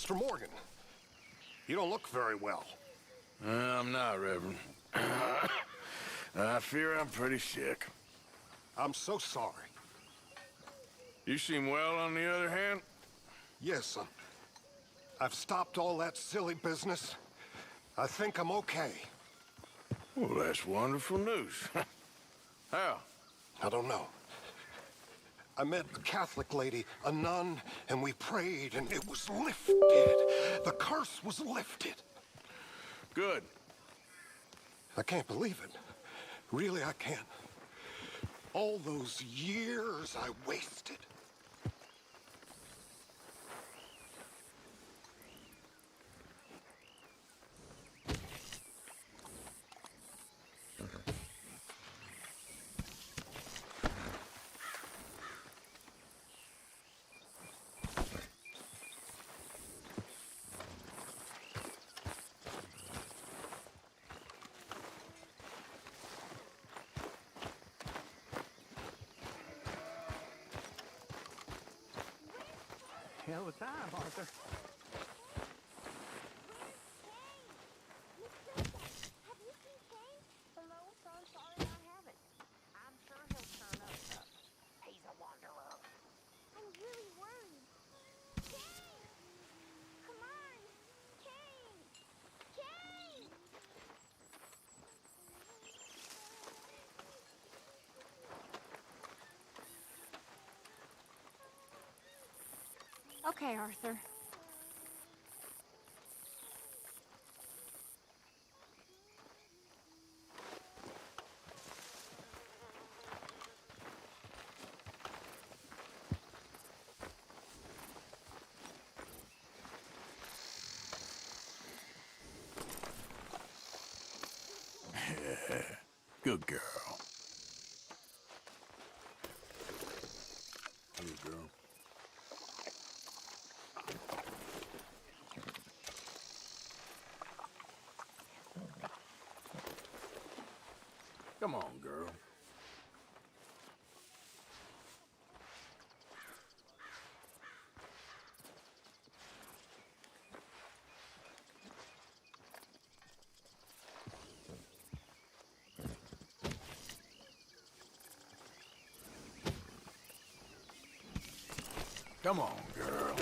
Mr. Morgan, you don't look very well. I'm not, Reverend. I fear I'm pretty sick. I'm so sorry. You seem well, on the other hand? Yes, I've stopped all that silly business. I think I'm okay. Well, that's wonderful news. How? I don't know. I met a Catholic lady, a nun, and we prayed, and it was lifted. The curse was lifted. Good. I can't believe it. Really, I can't. All those years I wasted. Hell of a time, Arthur. Have you seen Kane? No, so I'm sorry I haven't. I'm sure he'll turn up. He's a wanderer. I'm really worried. Kane! Come on! Kane! Kane! Okay, Arthur. Good girl. Good girl. Come on, girl. Come on, girl.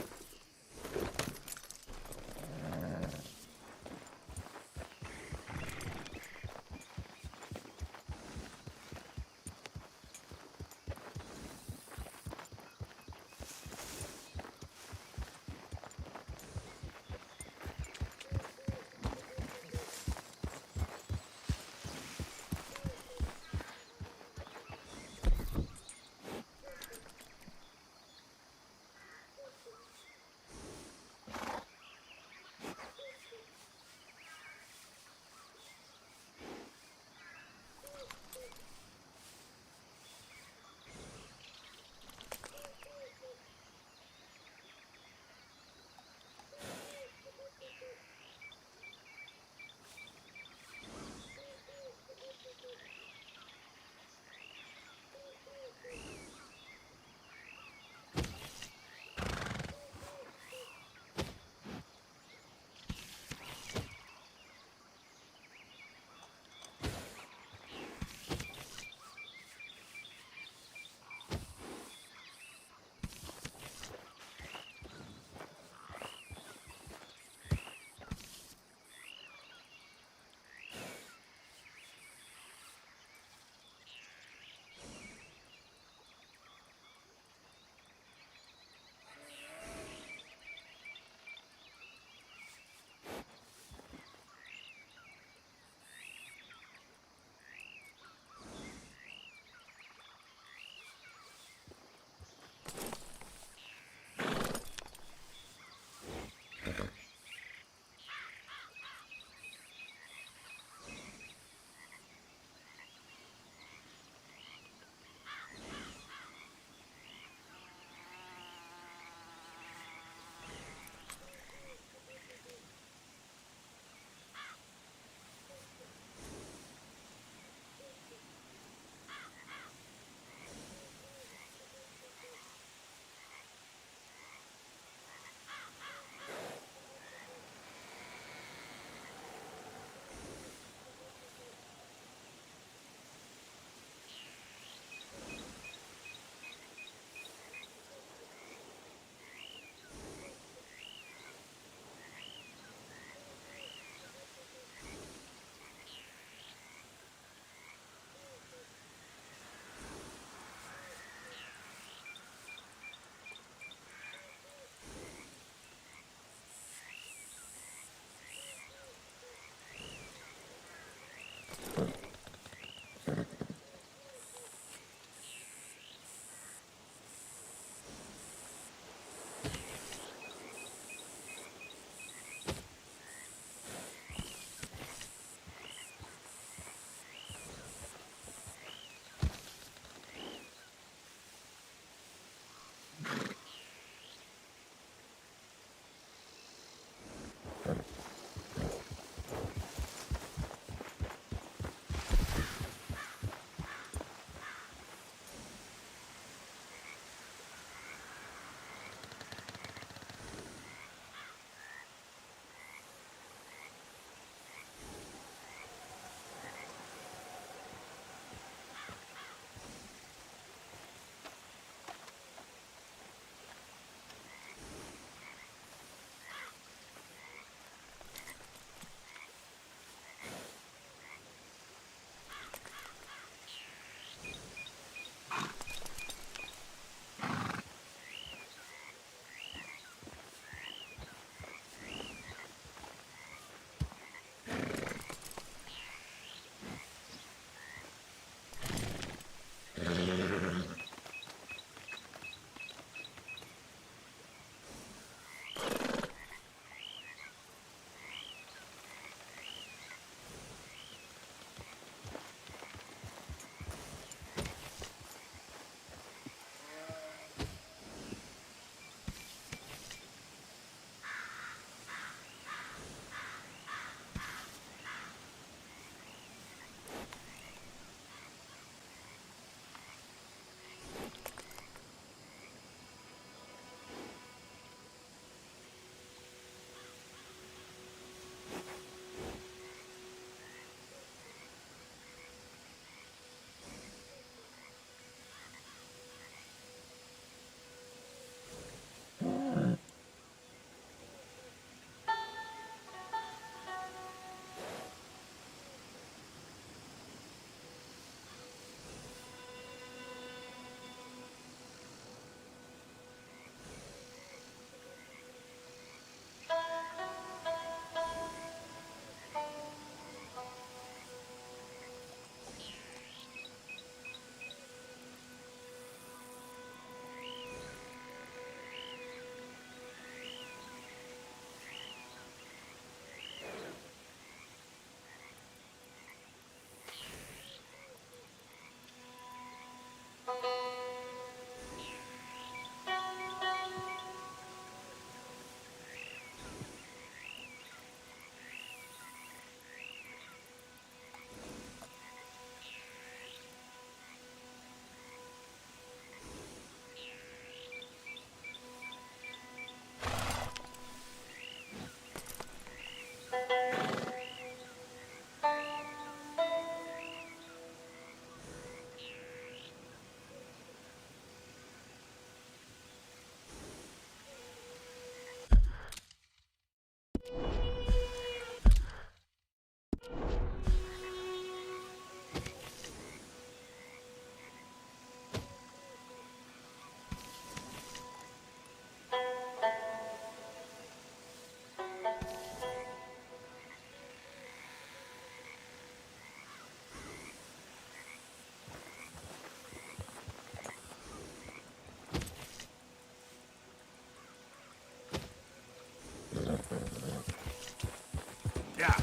Yeah.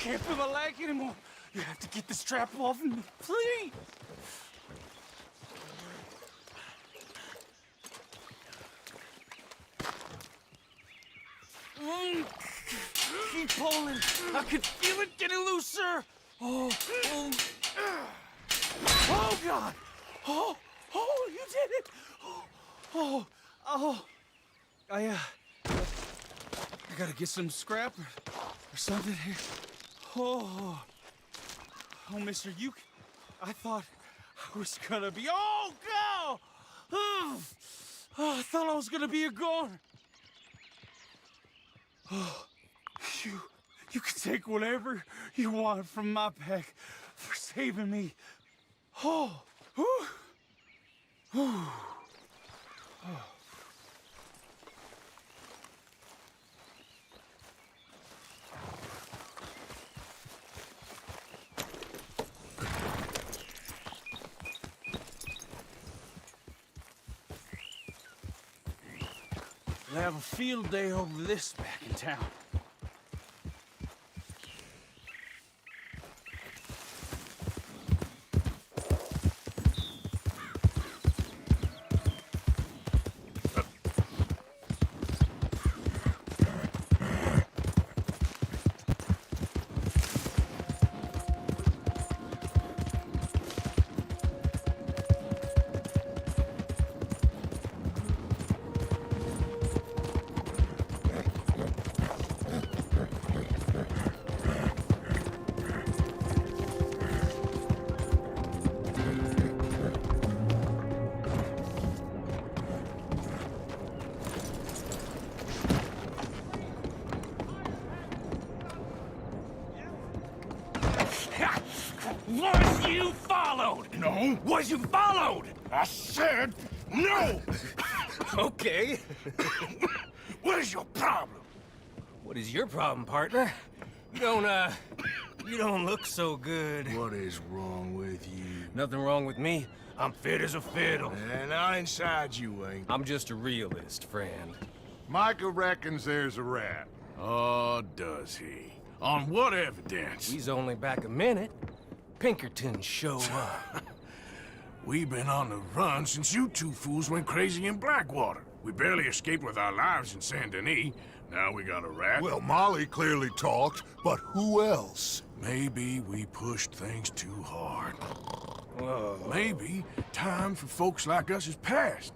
can't feel my leg anymore. You have to get the strap off me, please. Keep pulling. I can feel it getting looser. Oh, oh. Oh, God. Oh, oh, you did it. Oh, oh. I gotta get some scrap or something here. Oh, oh, mister, I thought I was gonna be, oh, God. Oh, I thought I was gonna be a goner. Oh, you can take whatever you want from my pack for saving me. Oh, whew. Whew. Oh. We'll have a field day over this back in town. Was you followed? No. Was you followed? I said no! Okay. What is your problem? What is your problem, partner? You don't look so good. What is wrong with you? Nothing wrong with me. I'm fit as a fiddle. And not inside you ain't. I'm just a realist, friend. Micah reckons there's a rat. Oh, does he? On what evidence? He's only back a minute. Pinkerton show up. We've been on the run since you two fools went crazy in Blackwater. We barely escaped with our lives in Saint Denis. Now we got a rat. Well, Molly clearly talked, but who else? Maybe we pushed things too hard. Whoa. Maybe time for folks like us is past.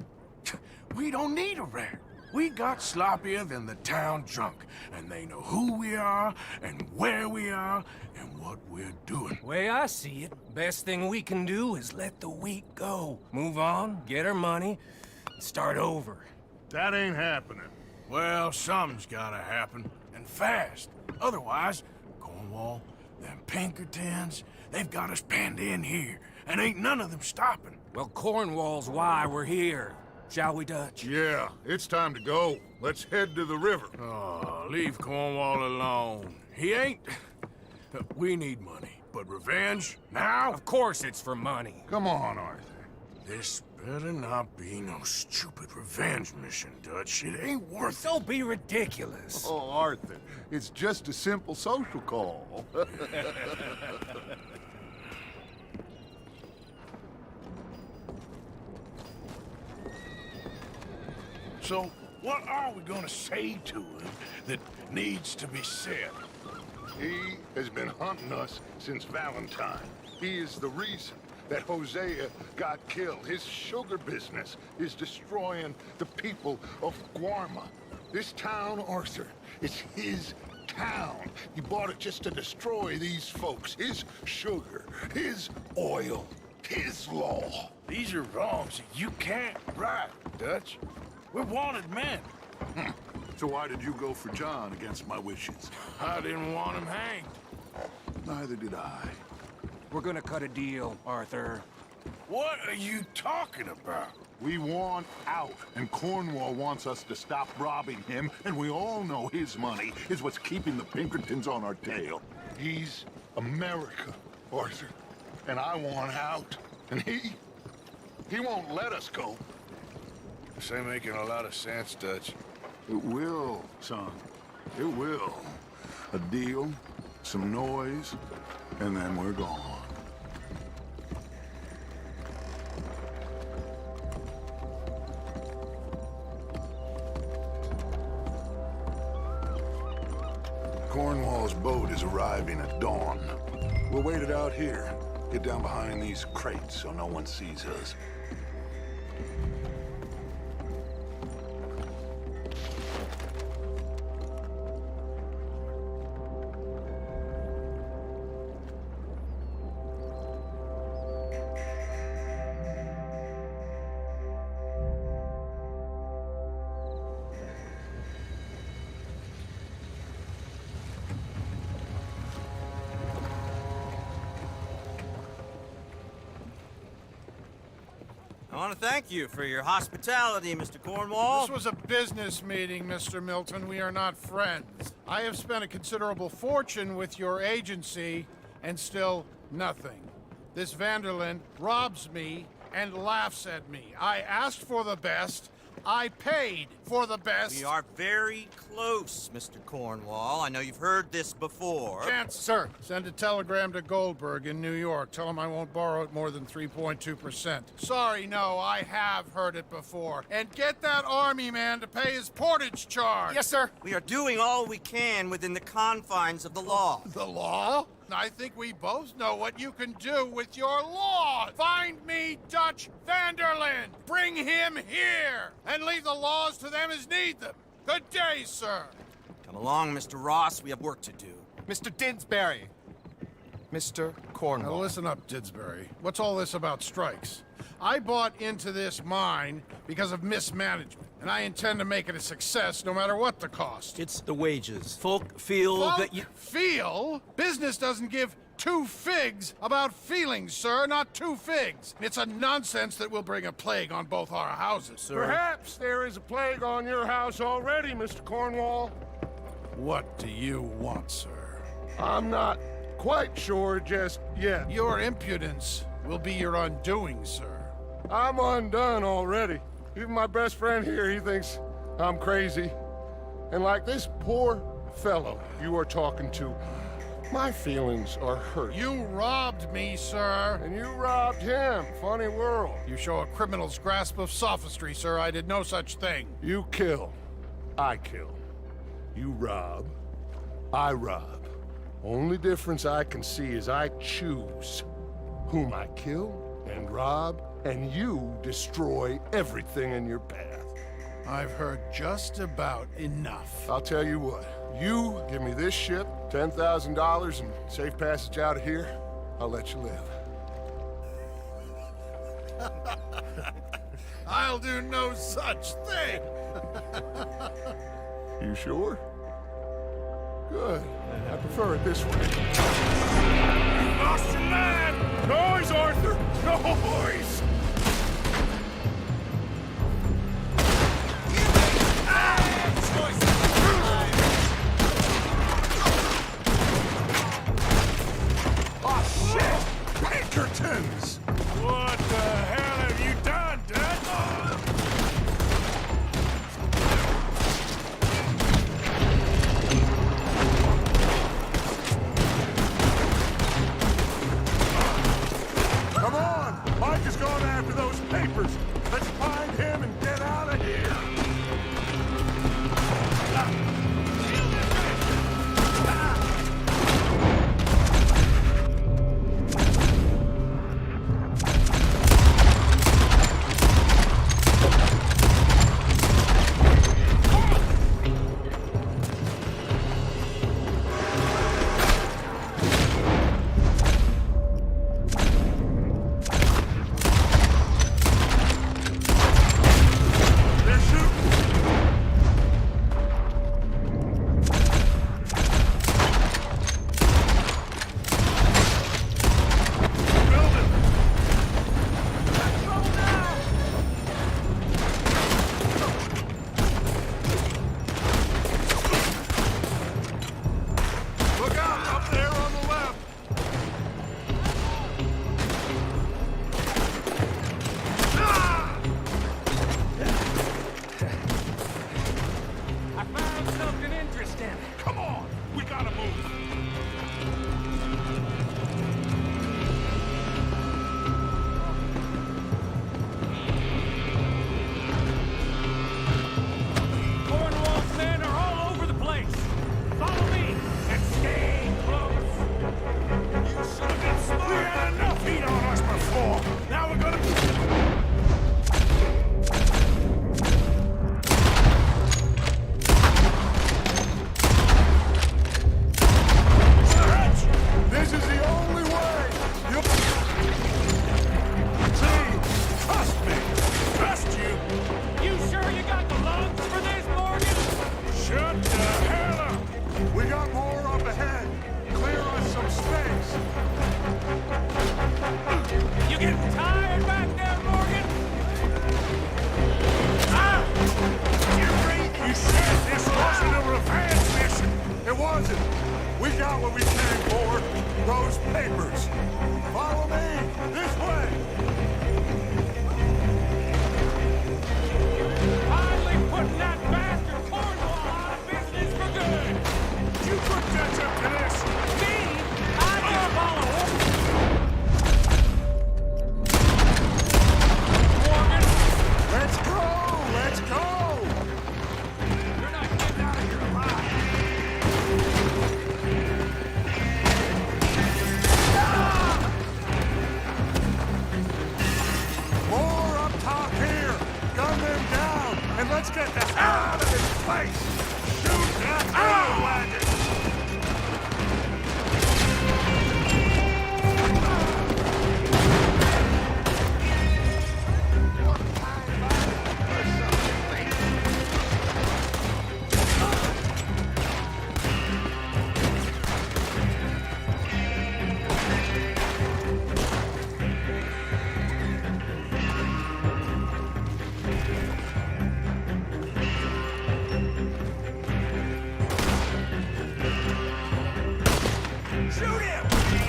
We don't need a rat. We got sloppier than the town drunk, and they know who we are, and where we are, and what we're doing. Way I see it, best thing we can do is let the week go. Move on, get our money, and start over. That ain't happening. Well, something's gotta happen, and fast. Otherwise, Cornwall, them Pinkertons, they've got us penned in here, and ain't none of them stopping. Well, Cornwall's why we're here. Shall we, Dutch? Yeah, it's time to go. Let's head to the river. Oh, leave Cornwall alone. He ain't... We need money, but revenge, now? Of course it's for money. Come on, Arthur. This better not be no stupid revenge mission, Dutch. It ain't worth it. Don't be ridiculous. Oh, Arthur, it's just a simple social call. So, what are we gonna say to him that needs to be said? He has been hunting us since Valentine. He is the reason that Hosea got killed. His sugar business is destroying the people of Guarma. This town, Arthur, it's his town. He bought it just to destroy these folks. His sugar, his oil, his law. These are wrongs that you can't right, Dutch. We're wanted men. So why did you go for John against my wishes? I didn't want him hanged. Neither did I. We're gonna cut a deal, Arthur. What are you talking about? We want out, and Cornwall wants us to stop robbing him, and we all know his money is what's keeping the Pinkertons on our tail. He's America, Arthur, and I want out, and he won't let us go. This ain't making a lot of sense, Dutch. It will, son. It will. A deal, some noise, and then we're gone. Cornwall's boat is arriving at dawn. We'll wait it out here. Get down behind these crates so no one sees us. I want to thank you for your hospitality, Mr. Cornwall. This was a business meeting, Mr. Milton. We are not friends. I have spent a considerable fortune with your agency, and still nothing. This Vanderlyn robs me and laughs at me. I asked for the best. I paid for the best. We are very close, Mr. Cornwall. I know you've heard this before. Chance, sir, send a telegram to Goldberg in New York. Tell him I won't borrow it more than 3.2%. Sorry, no, I have heard it before. And get that army man to pay his portage charge. Yes, sir. We are doing all we can within the confines of the law. The law? I think we both know what you can do with your law. Find me Dutch Vanderlyn. Bring him here. And leave the laws to them as need them. Good day, sir. Come along, Mr. Ross. We have work to do. Mr. Dinsbury. Mr. Now Cornwall. listen up, Didsbury. What's all this about strikes? I bought into this mine because of mismanagement, and I intend to make it a success no matter what the cost. It's the wages. Folk feel that you... Feel? Business doesn't give two figs about feelings, sir, not two figs. It's a nonsense that will bring a plague on both our houses. Sir. Perhaps there is a plague on your house already, Mr. Cornwall. What do you want, sir? I'm not quite sure just yet. Your impudence will be your undoing, sir. I'm undone already. Even my best friend here, he thinks I'm crazy. And like this poor fellow you are talking to, my feelings are hurt. You robbed me, sir. And you robbed him. Funny world. You show a criminal's grasp of sophistry, sir. I did no such thing. You kill. I kill. You rob. I rob. Only difference I can see is I choose whom I kill and rob, and you destroy everything in your path. I've heard just about enough. I'll tell you what. You give me this ship, $10,000, and safe passage out of here, I'll let you live. I'll do no such thing. You sure? Good. I prefer it this way. You lost your man! Noise, Arthur! Noise! Oh, shit! Pinkertons! What the hell have you done, Dad? Come on! Mike is going after those papers. Let's find him and get out of here.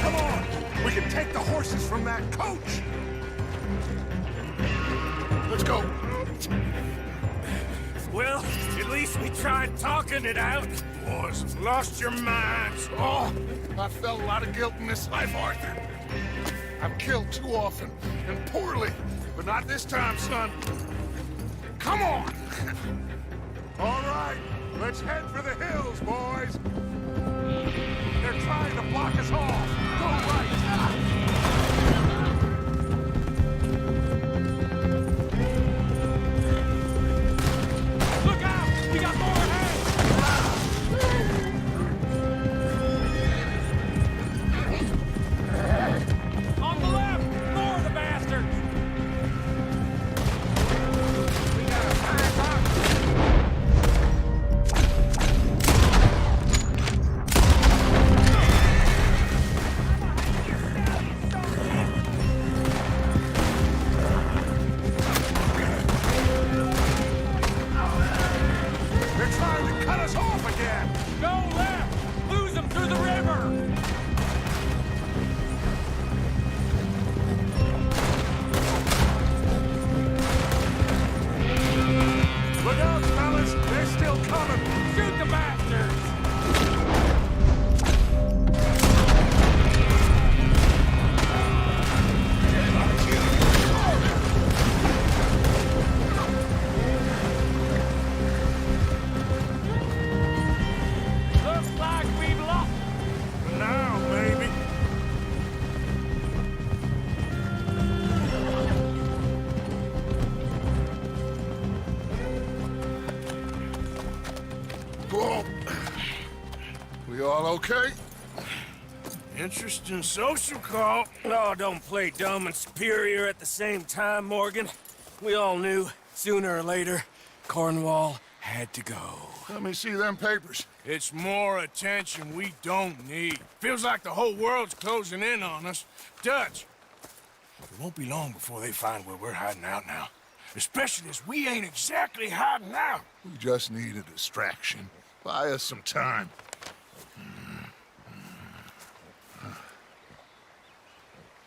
Come on! We can take the horses from that coach! Let's go. Well, at least we tried talking it out. Boys have lost your minds. Oh, I felt a lot of guilt in this life, Arthur. I've killed too often and poorly, but not this time, son. Come on! All right, let's head for the hills, boys. They're trying to block us off. Go right. Look out! We got more ahead! On the left! More of the bastards! We got a fire up! They're trying to cut us off again! Go left! Lose them through the river! Look out, fellas! They're still coming! Shoot the bastards! Looks like we've lost. Now, maybe. Whoa. We all okay? Interesting social call. Oh, don't play dumb and superior at the same time, Morgan. We all knew, sooner or later, Cornwall had to go. Let me see them papers. It's more attention we don't need. Feels like the whole world's closing in on us. Dutch, it won't be long before they find where we're hiding out now. Especially as we ain't exactly hiding out. We just need a distraction. Buy us some time.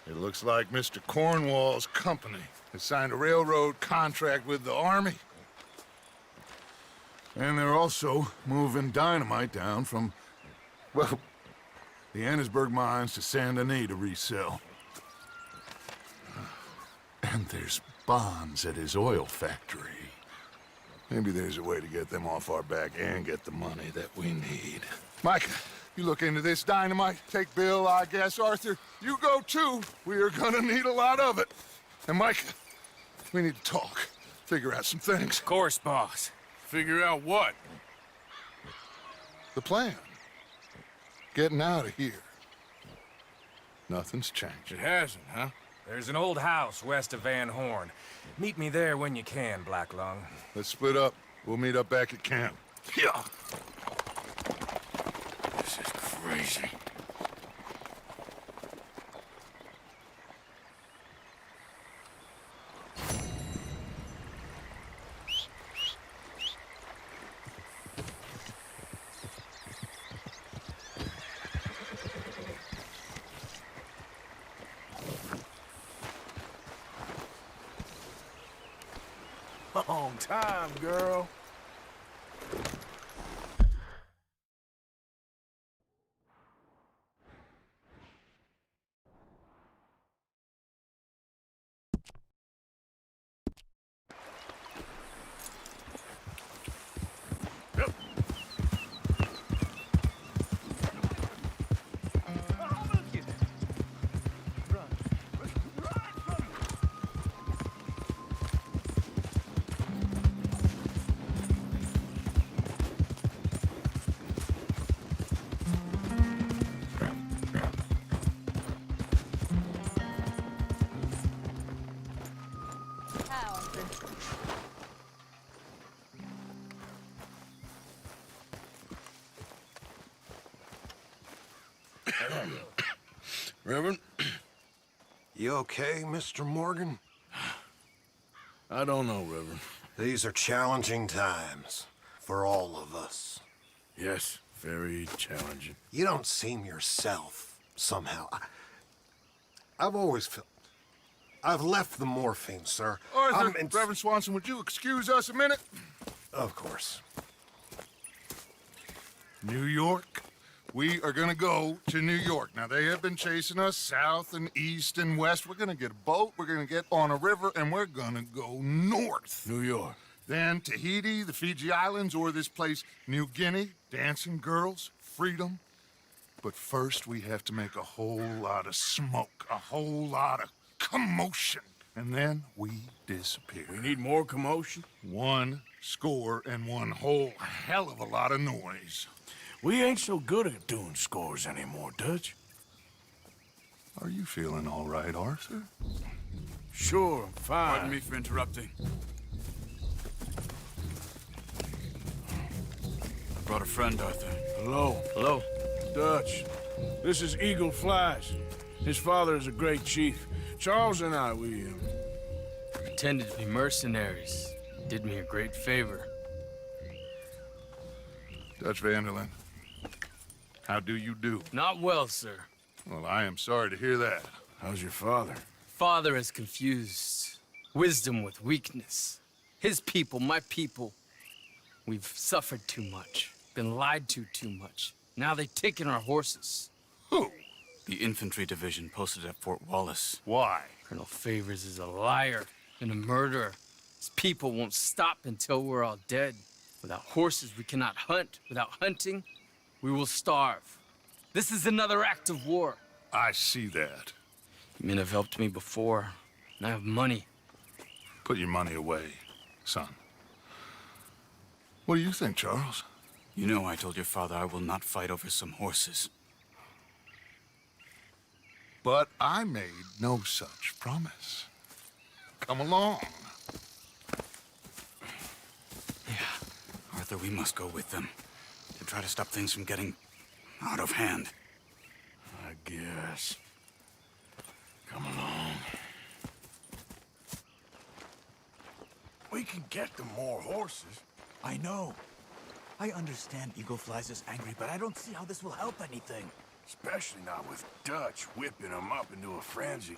It looks like Mr. Cornwall's company has signed a railroad contract with the Army. And they're also moving dynamite down from, well, the Annesburg mines to Saint Denis to resell. And there's bonds at his oil factory. Maybe there's a way to get them off our back and get the money that we need. Mike, you look into this dynamite. Take Bill, I guess. Arthur, you go too. We are gonna need a lot of it. And Mike, we need to talk. Figure out some things. Of course, boss. Figure out what? The plan. Getting out of here. Nothing's changed. It hasn't, huh? There's an old house west of Van Horn. Meet me there when you can, Black Lung. Let's split up. We'll meet up back at camp. Yeah. This is crazy. Long time, girl. Reverend? You okay, Mr. Morgan? I don't know, Reverend. These are challenging times for all of us. Yes, very challenging. You don't seem yourself, somehow. I've always felt... I've left the morphine, sir. Arthur, Reverend Swanson, would you excuse us a minute? Of course. New York. We are gonna go to New York. Now, they have been chasing us south and east and west. We're gonna get a boat, we're gonna get on a river, and we're gonna go north. New York. Then Tahiti, the Fiji Islands, or this place, New Guinea, dancing girls, freedom. But first, we have to make a whole lot of smoke, a whole lot of commotion. And then we disappear. We need more commotion? 1 score and 1 whole hell of a lot of noise. We ain't so good at doing scores anymore, Dutch. Are you feeling all right, Arthur? Sure, I'm fine. Pardon me for interrupting. I brought a friend, Arthur. Hello. Hello. Dutch. This is Eagle Flies. His father is a great chief. Charles and I, we Pretended to be mercenaries. Did me a great favor. Dutch Vanderlyn, how do you do? Not well, sir. Well, I am sorry to hear that. How's your father? Father has confused wisdom with weakness. His people, my people. We've suffered too much. Been lied to too much. Now they've taken our horses. Who? The infantry division posted at Fort Wallace. Why? Colonel Favors is a liar and a murderer. His people won't stop until we're all dead. Without horses, we cannot hunt. Without hunting, we will starve. This is another act of war. I see that. Men have helped me before, and I have money. Put your money away, son. What do you think, Charles? You know I told your father I will not fight over some horses. But I made no such promise. Come along. Yeah. Arthur, we must go with them. To try to stop things from getting out of hand. I guess. Come along. We can get them more horses. I know. I understand Eagle Flies is angry, but I don't see how this will help anything. Especially not with Dutch whipping them up into a frenzy.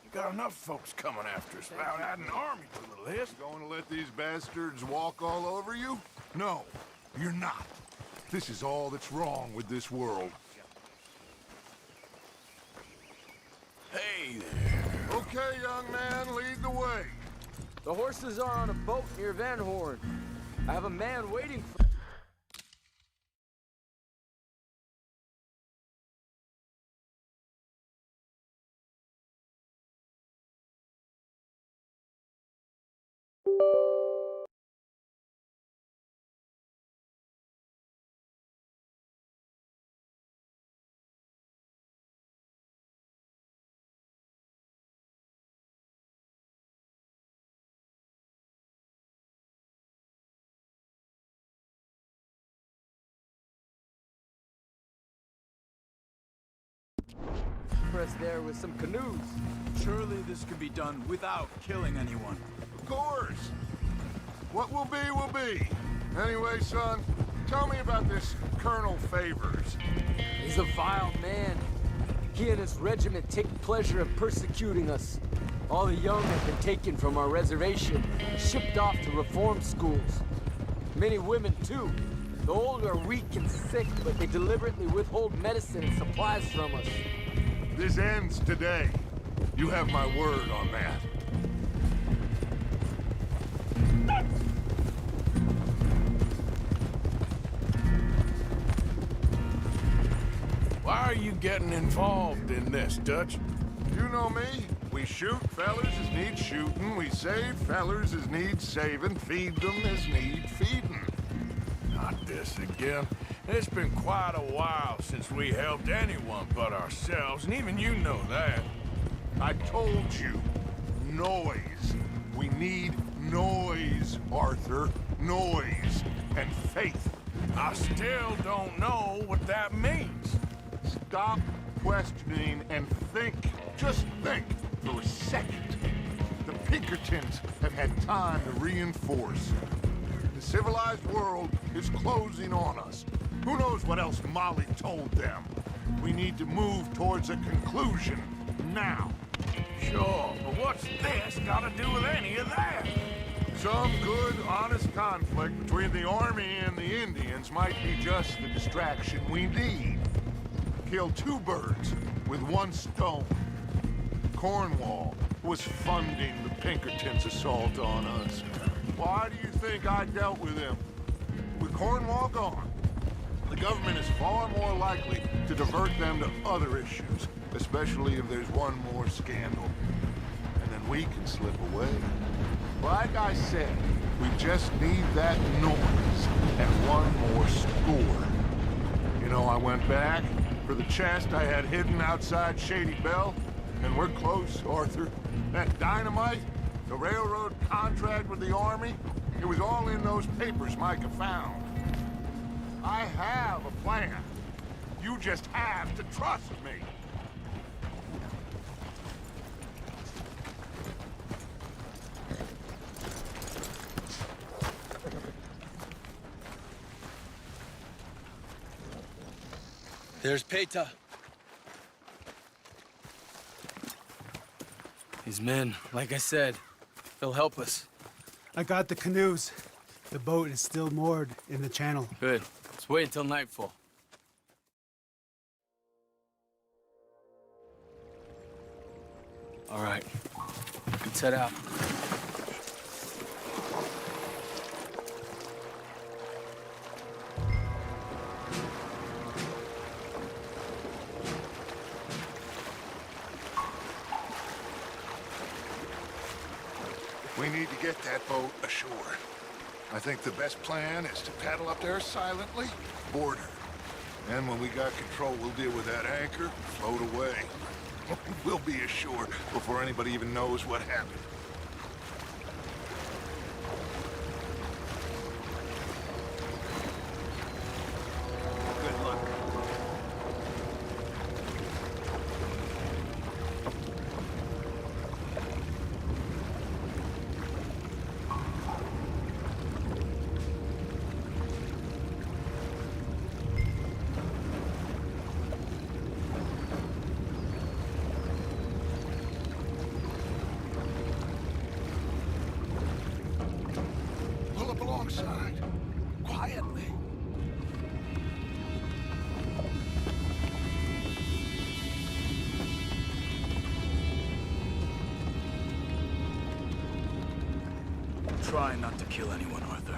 You got enough folks coming after us without adding an army to the list. Going to let these bastards walk all over you? No, you're not. This is all that's wrong with this world. Hey there. Okay, young man, lead the way. The horses are on a boat near Van Horn. I have a man waiting for... Press there with some canoes. Surely this can be done without killing anyone. Of course. What will be, will be. Anyway, son, tell me about this Colonel Favors. He's a vile man. He and his regiment take pleasure in persecuting us. All the young have been taken from our reservation, shipped off to reform schools. Many women, too. The old are weak and sick, but they deliberately withhold medicine and supplies from us. This ends today. You have my word on that. Why are you getting involved in this, Dutch? You know me. We shoot fellers as need shooting. We save fellers as need saving. Feed them as need feeding. Not this again. It's been quite a while since we helped anyone but ourselves, and even you know that. I told you. Noise. We need noise, Arthur. Noise. And faith. I still don't know what that means. Stop questioning and think. Just think for a second. The Pinkertons have had time to reinforce. The civilized world is closing on us. Who knows what else Molly told them? We need to move towards a conclusion now. Sure, but what's this got to do with any of that? Some good, honest conflict between the army and the Indians might be just the distraction we need. Kill two birds with one stone. Cornwall was funding the Pinkertons' assault on us. Why do you think I dealt with him? With Cornwall gone, the government is far more likely to divert them to other issues, especially if there's one more scandal. And then we can slip away. Like I said, we just need that noise and one more score. You know, I went back for the chest I had hidden outside Shady Belle, and we're close, Arthur. That dynamite, the railroad contract with the army, it was all in those papers Micah found. I have a plan. You just have to trust me. There's Peta. These men, like I said, they'll help us. I got the canoes. The boat is still moored in the channel. Good. Let's wait until nightfall. All right. Let's head out. We need to get that boat ashore. I think the best plan is to paddle up there silently, board her. And when we got control, we'll deal with that anchor and float away. We'll be ashore before anybody even knows what happened. Good luck. Pull up alongside. Quietly. Try not to kill anyone, Arthur.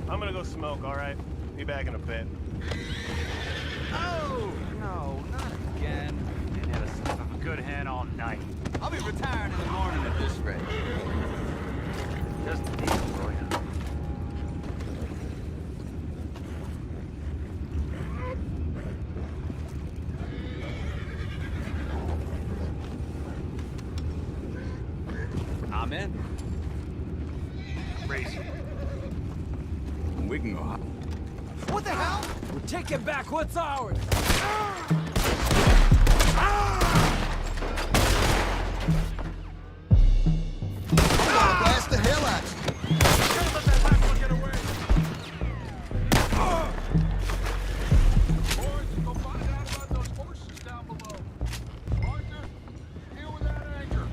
I'm gonna go smoke, all right? Be back in a bit. Oh! No, not again. Ain't had a sniff of a good hand all night. I'll be retiring in the morning at this rate. Just a deal for you. I'm in. Racing. We can go high. What the hell? We're taking back what's ours. Blast the hell out of you. Can't let that last one get away. Boys, go find out about those horses down below. Arthur, deal with that anchor.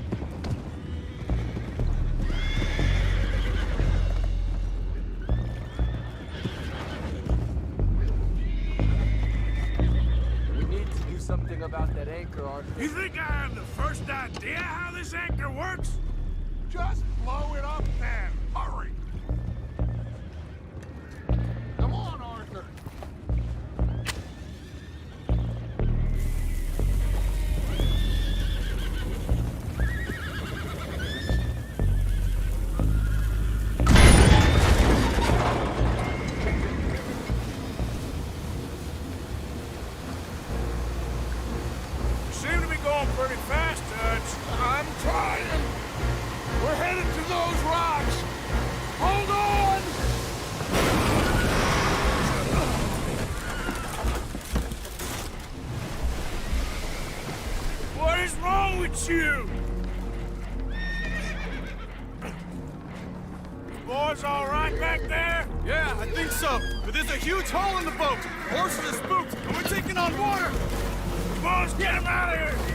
We need to do something about that anchor, Arthur. You think I have the first idea how this anchor works? Just blow it up then. Hurry. Come on, Arthur. going pretty fast, Dutch. I'm trying. We're headed to those rocks. Hold on! What is wrong with you? Boys all right back there? Yeah, I think so. But there's a huge hole in the boat. Horses are spooked, and we're taking on water. Boys, get him out of here!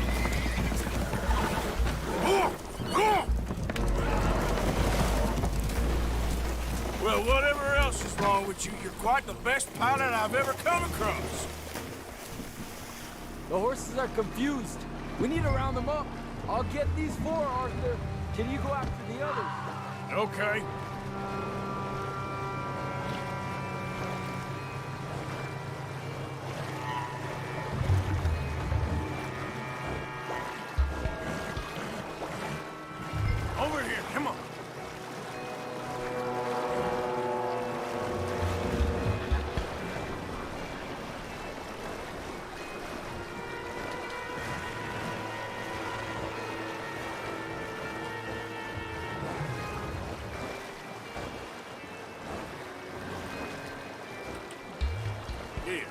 Well, whatever else is wrong with you, you're quite the best pilot I've ever come across. The horses are confused. We need to round them up. I'll get these four, Arthur. Can you go after the others? Okay. Over here, come on. Here.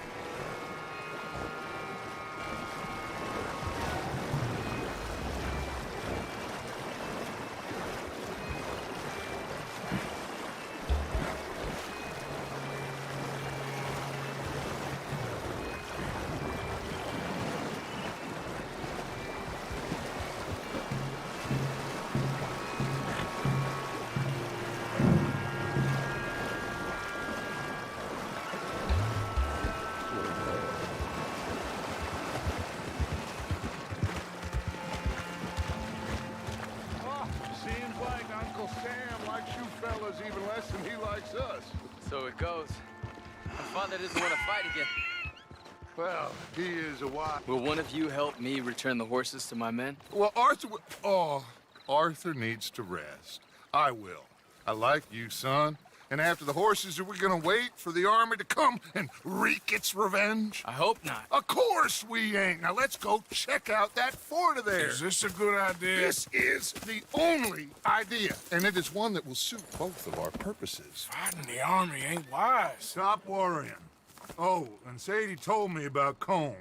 Seems like Uncle Sam likes you fellas even less than he likes us. So it goes. My father doesn't want to fight again. Well, he is a wise... Will one of you help me return the horses to my men? Well, Arthur... Oh, Arthur needs to rest. I will. I like you, son. And after the horses, are we gonna wait for the army to come and wreak its revenge? I hope not. Of course we ain't. Now let's go check out that fort of theirs. Is this a good idea? This is the only idea, and it is one that will suit both of our purposes. Fighting the army ain't wise. Stop worrying. Oh, and Sadie told me about Cone.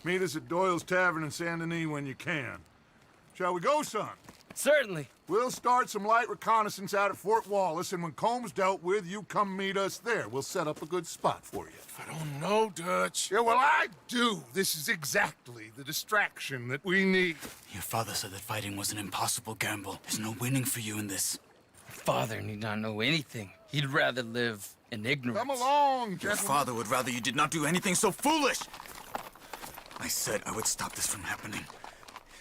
Meet us at Doyle's Tavern in Saint Denis when you can. Shall we go, son? Certainly. We'll start some light reconnaissance out at Fort Wallace, and when Comb's dealt with, you come meet us there. We'll set up a good spot for you. I don't know, Dutch. Yeah, well, I do. This is exactly the distraction that we need. Your father said that fighting was an impossible gamble. There's no winning for you in this. Father need not know anything. He'd rather live in ignorance. Come along, Your gentlemen. father would rather you did not do anything so foolish. I said I would stop this from happening.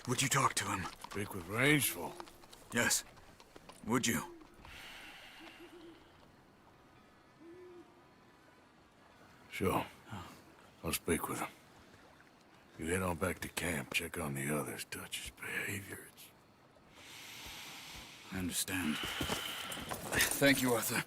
Would you talk to him? Speak with Rangeful. Yes. Would you? Sure. I'll speak with him. You head on back to camp, check on the others, Dutch's behavior. I understand. Thank you, Arthur.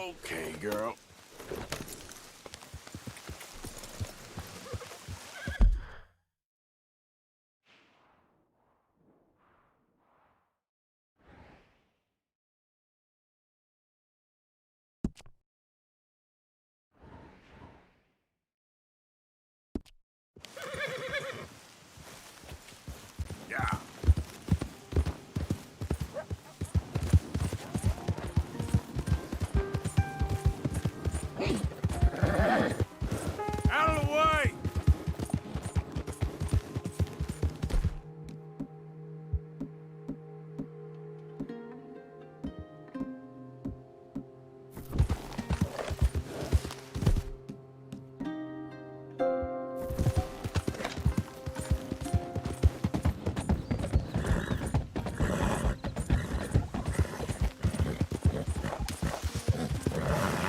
Okay, girl. Yeah. Out of the way!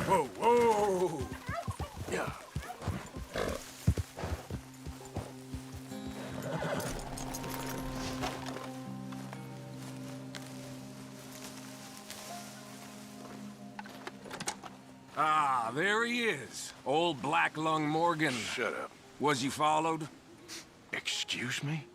Whoa, whoa! Yeah. Ah, there he is. Old Black Lung Morgan. Shut up. Was you followed? Excuse me?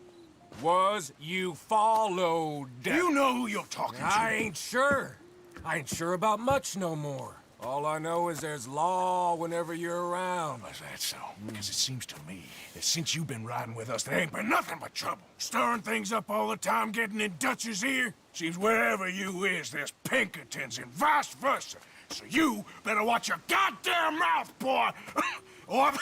Was you followed? You know who you're talking to. I ain't sure. I ain't sure about much no more. All I know is there's law whenever you're around. Is that so? Because it seems to me that since you've been riding with us, there ain't been nothing but trouble. Stirring things up all the time, getting in Dutch's ear. Seems wherever you is, there's Pinkertons and vice versa. So you better watch your goddamn mouth, boy! Or...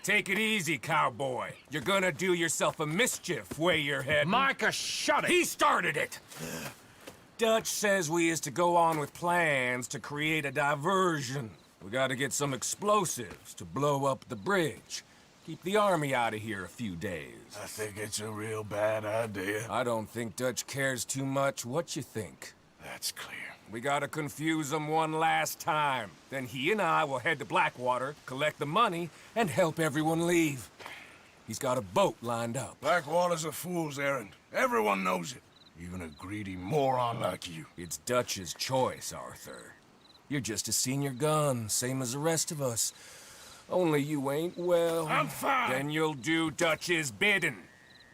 Take it easy, cowboy. You're gonna do yourself a mischief way you're heading. Micah, shut it! He started it! Dutch says we is to go on with plans to create a diversion. We gotta get some explosives to blow up the bridge. Keep the army out of here a few days. I think it's a real bad idea. I don't think Dutch cares too much. What you think? That's clear. We gotta confuse him one last time. Then he and I will head to Blackwater, collect the money, and help everyone leave. He's got a boat lined up. Blackwater's a fool's errand. Everyone knows it. Even a greedy moron like you. It's Dutch's choice, Arthur. You're just a senior gun, same as the rest of us. Only you ain't well. I'm fine. Then you'll do Dutch's bidding,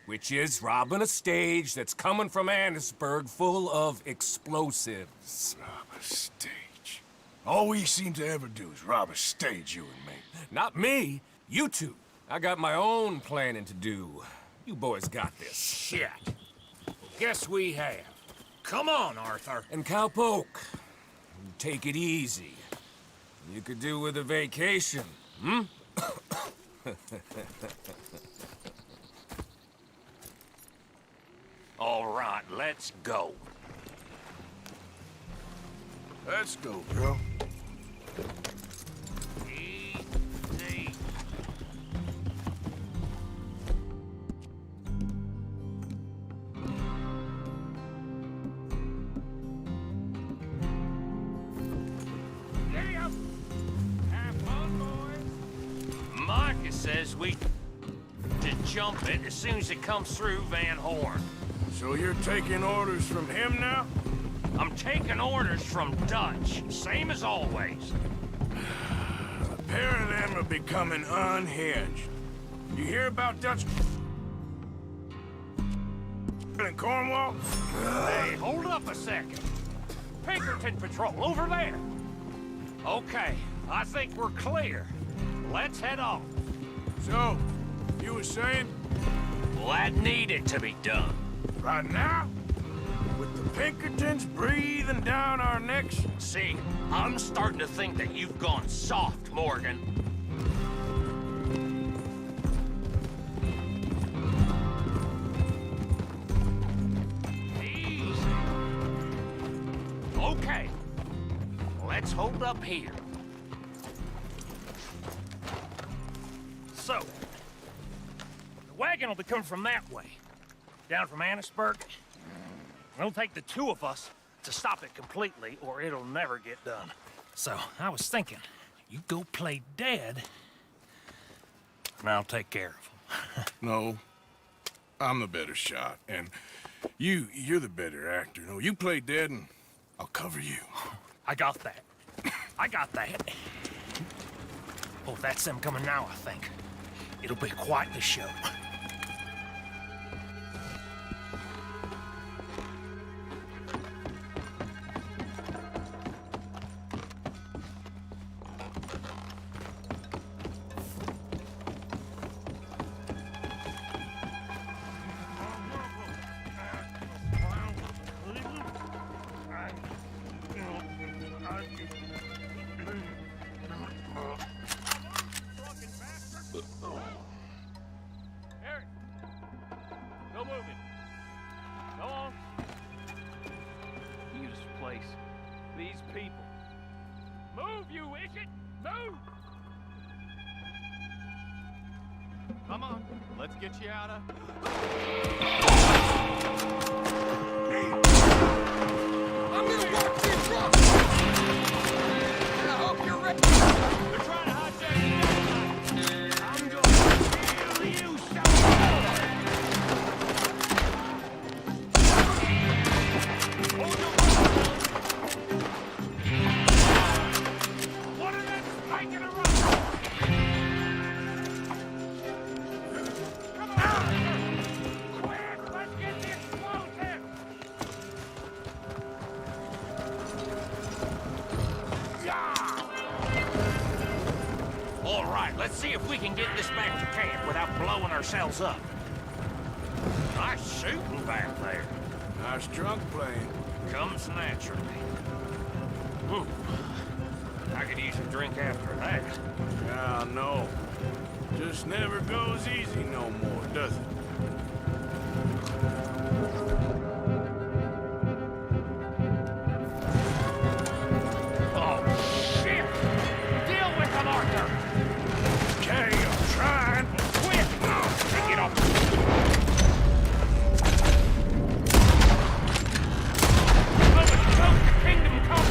which is robbing a stage that's coming from Annisburg full of explosives. Rob a stage. All we seem to ever do is rob a stage, you and me. Not me, you two. I got my own planning to do. You boys got this. Shit. Guess we have. Come on, Arthur. And Cowpoke, take it easy. You could do with a vacation, hmm? All right, let's go. Let's go, bro. Easy. Giddy up. Have fun, boys. Micah says we to jump it as soon as it comes through Van Horn. So you're taking orders from him now? I'm taking orders from Dutch, same as always. A pair of them are becoming unhinged. You hear about Dutch in Cornwall? Hey, hold up a second. Pinkerton Patrol, over there. Okay, I think we're clear. Let's head off. So, you were saying? Well, that needed to be done. Right now? With the Pinkertons breathing down our necks? See, I'm starting to think that you've gone soft, Morgan. Easy. Okay. Let's hold up here. So, the wagon will be coming from that way. Down from Annisburg. It'll take the two of us to stop it completely, or it'll never get done. So, I was thinking, you go play dead, and I'll take care of him. No. I'm the better shot, and you're the better actor. No, you play dead, and I'll cover you. I got that. I got that. Oh, that's them coming now, I think. It'll be quite the show. Harry! No moving. Go on. Use place. These people. Move, you idiot! Move! Come on, let's get you out of... I'm gonna walk to your truck! I hope you're ready. They're trying to hijack the dynamite. I'm gonna kill you, Hold your One of them's making a run. Come on! Quick, let's get the explosive! All right, let's see if we can get this back to camp without blowing ourselves up. Nice shooting back there. Nice drunk playing. Comes naturally. I could use a drink after that. Yeah, no. Just never goes easy no more, does it? Oh, shit! Deal with them, Arthur! Okay, I'm trying. Quick! Take it off! Kingdom come!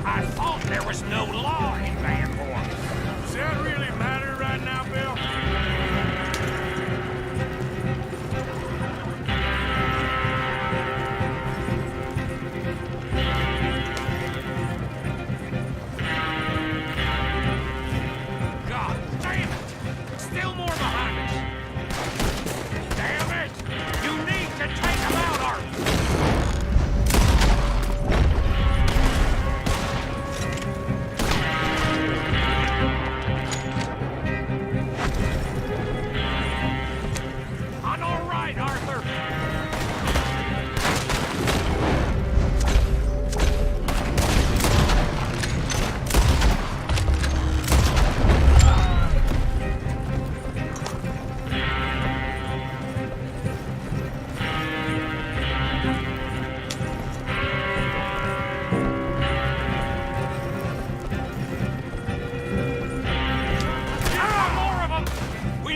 I thought there was no law in Vanport. Does that really matter right now, Bill? God damn it! Still more behind us! Damn it! You need to take them out, Arthur! I'm all right, Arthur! More of them! We...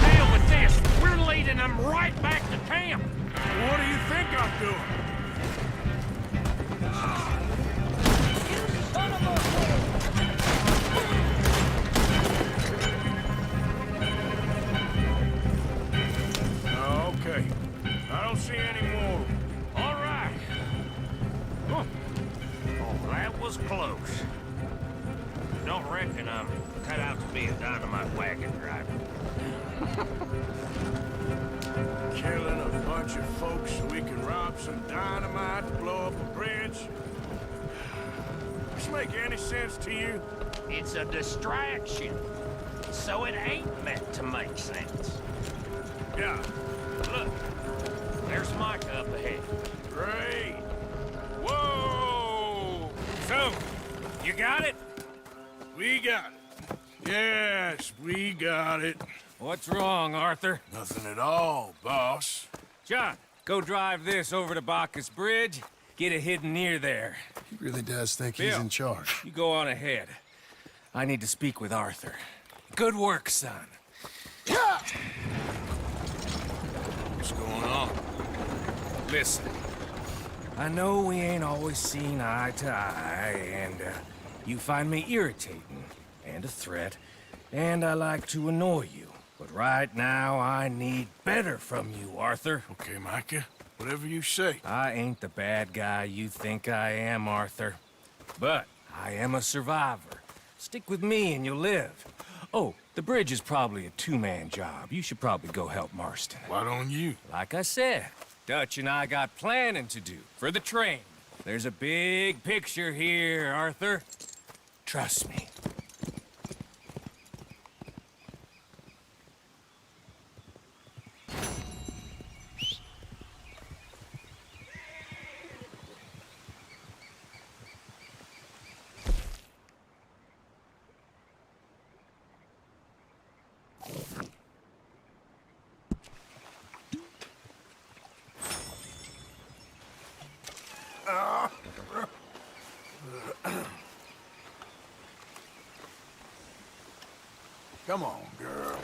Hell with this! We're leading them right back to camp! What do you think I'm doing? Okay. I don't see any more. All right. Huh. Oh, that was close. Don't reckon I'm cut out to be a dynamite wagon driver. Killing a bunch of folks so we can rob some dynamite and blow up a bridge? This make any sense to you? It's a distraction, so it ain't meant to make sense. Yeah. Look, there's Micah up ahead. Great. Whoa! So, you got it? We got it. Yes, we got it. What's wrong, Arthur? Nothing at all, boss. John, go drive this over to Bacchus Bridge. Get it hidden near there. He really does think he's Bill, in charge. You go on ahead. I need to speak with Arthur. Good work, son. What's going on? Listen, I know we ain't always seen eye to eye, and you find me irritating and a threat, And I like to annoy you. But right now, I need better from you, Arthur. Okay, Micah. Whatever you say. I ain't the bad guy you think I am, Arthur. But I am a survivor. Stick with me and you'll live. Oh, the bridge is probably a two-man job. You should probably go help Marston. Why don't you? Like I said, Dutch and I got planning to do for the train. There's a big picture here, Arthur. Trust me. Come on, girl.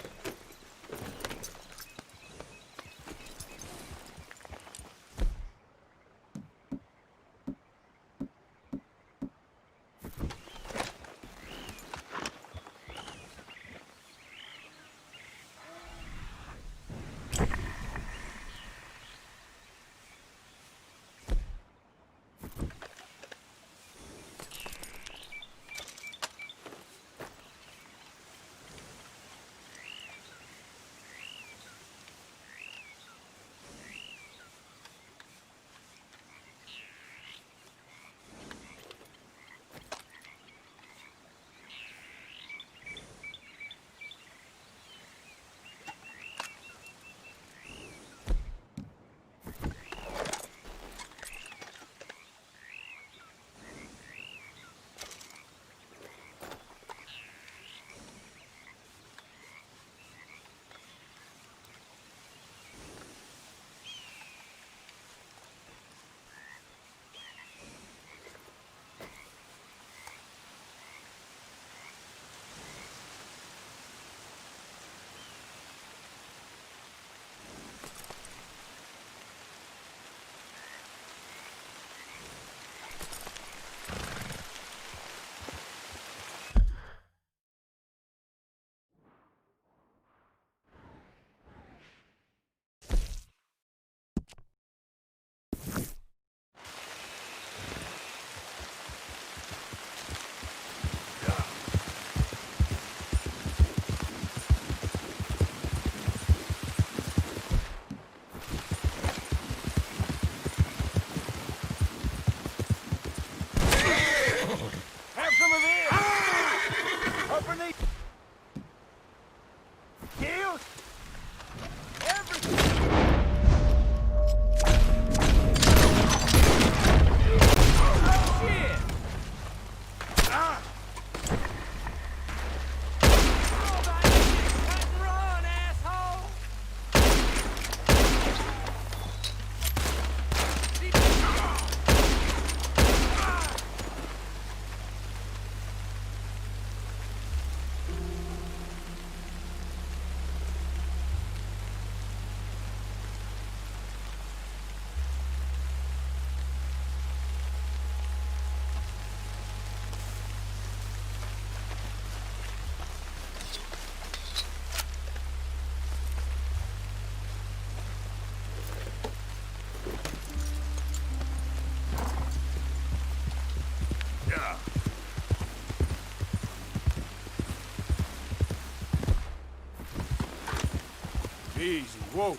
Easy, whoa.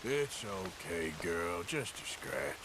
It's okay, girl. Just a scratch.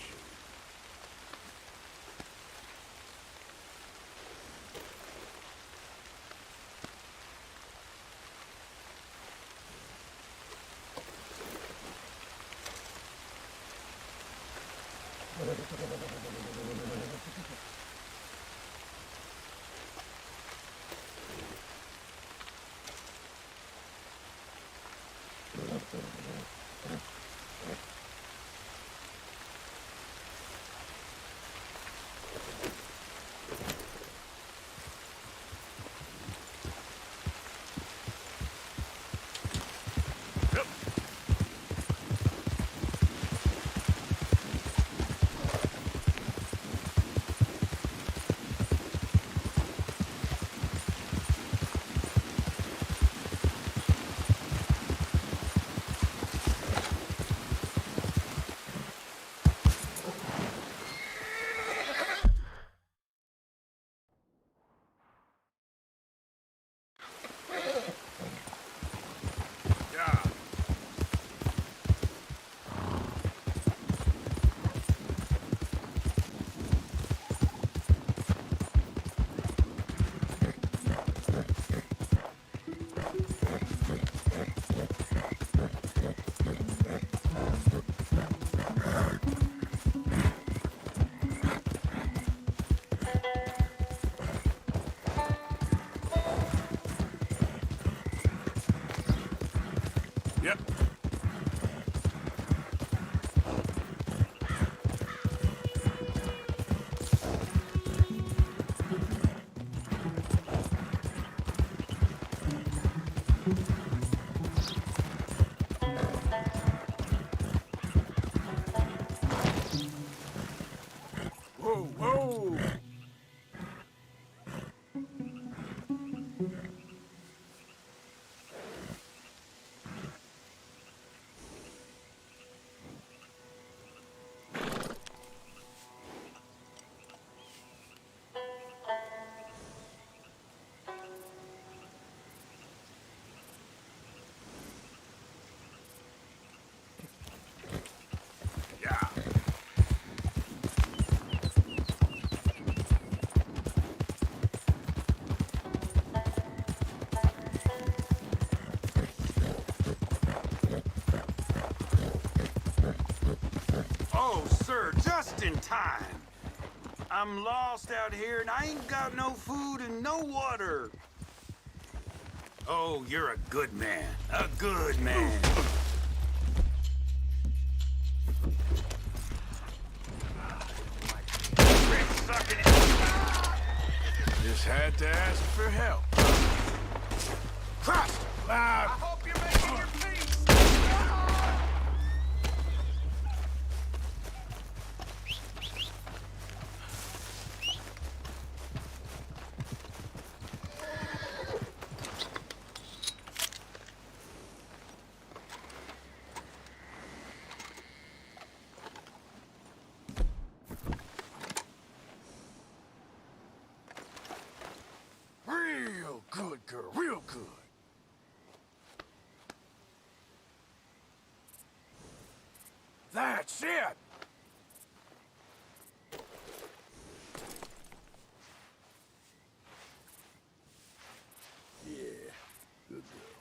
just in time. I'm lost out here and I ain't got no food and no water. Oh, you're a good man. A good man. Just had to ask for help. Christ! I hope you're making your peace! Real good, girl, real good. That's it! Yeah, good girl.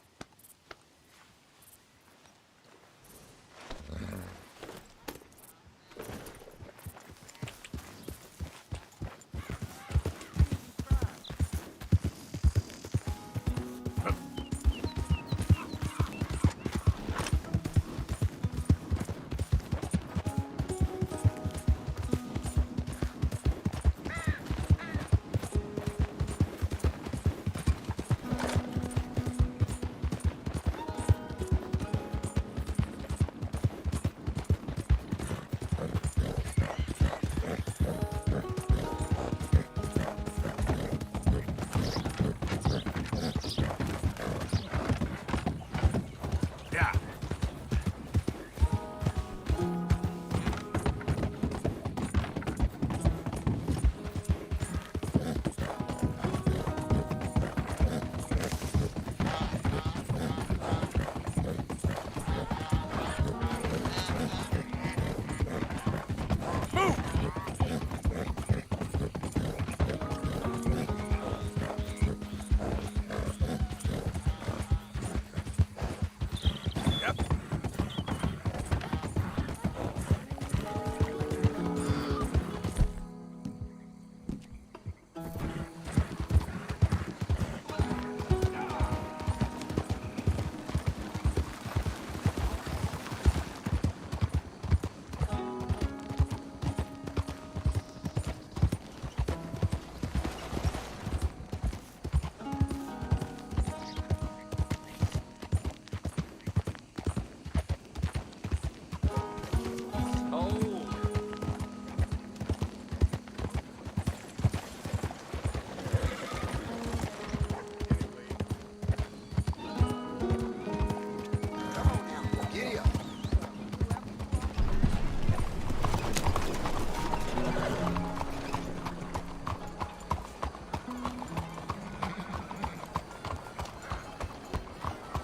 Yeah.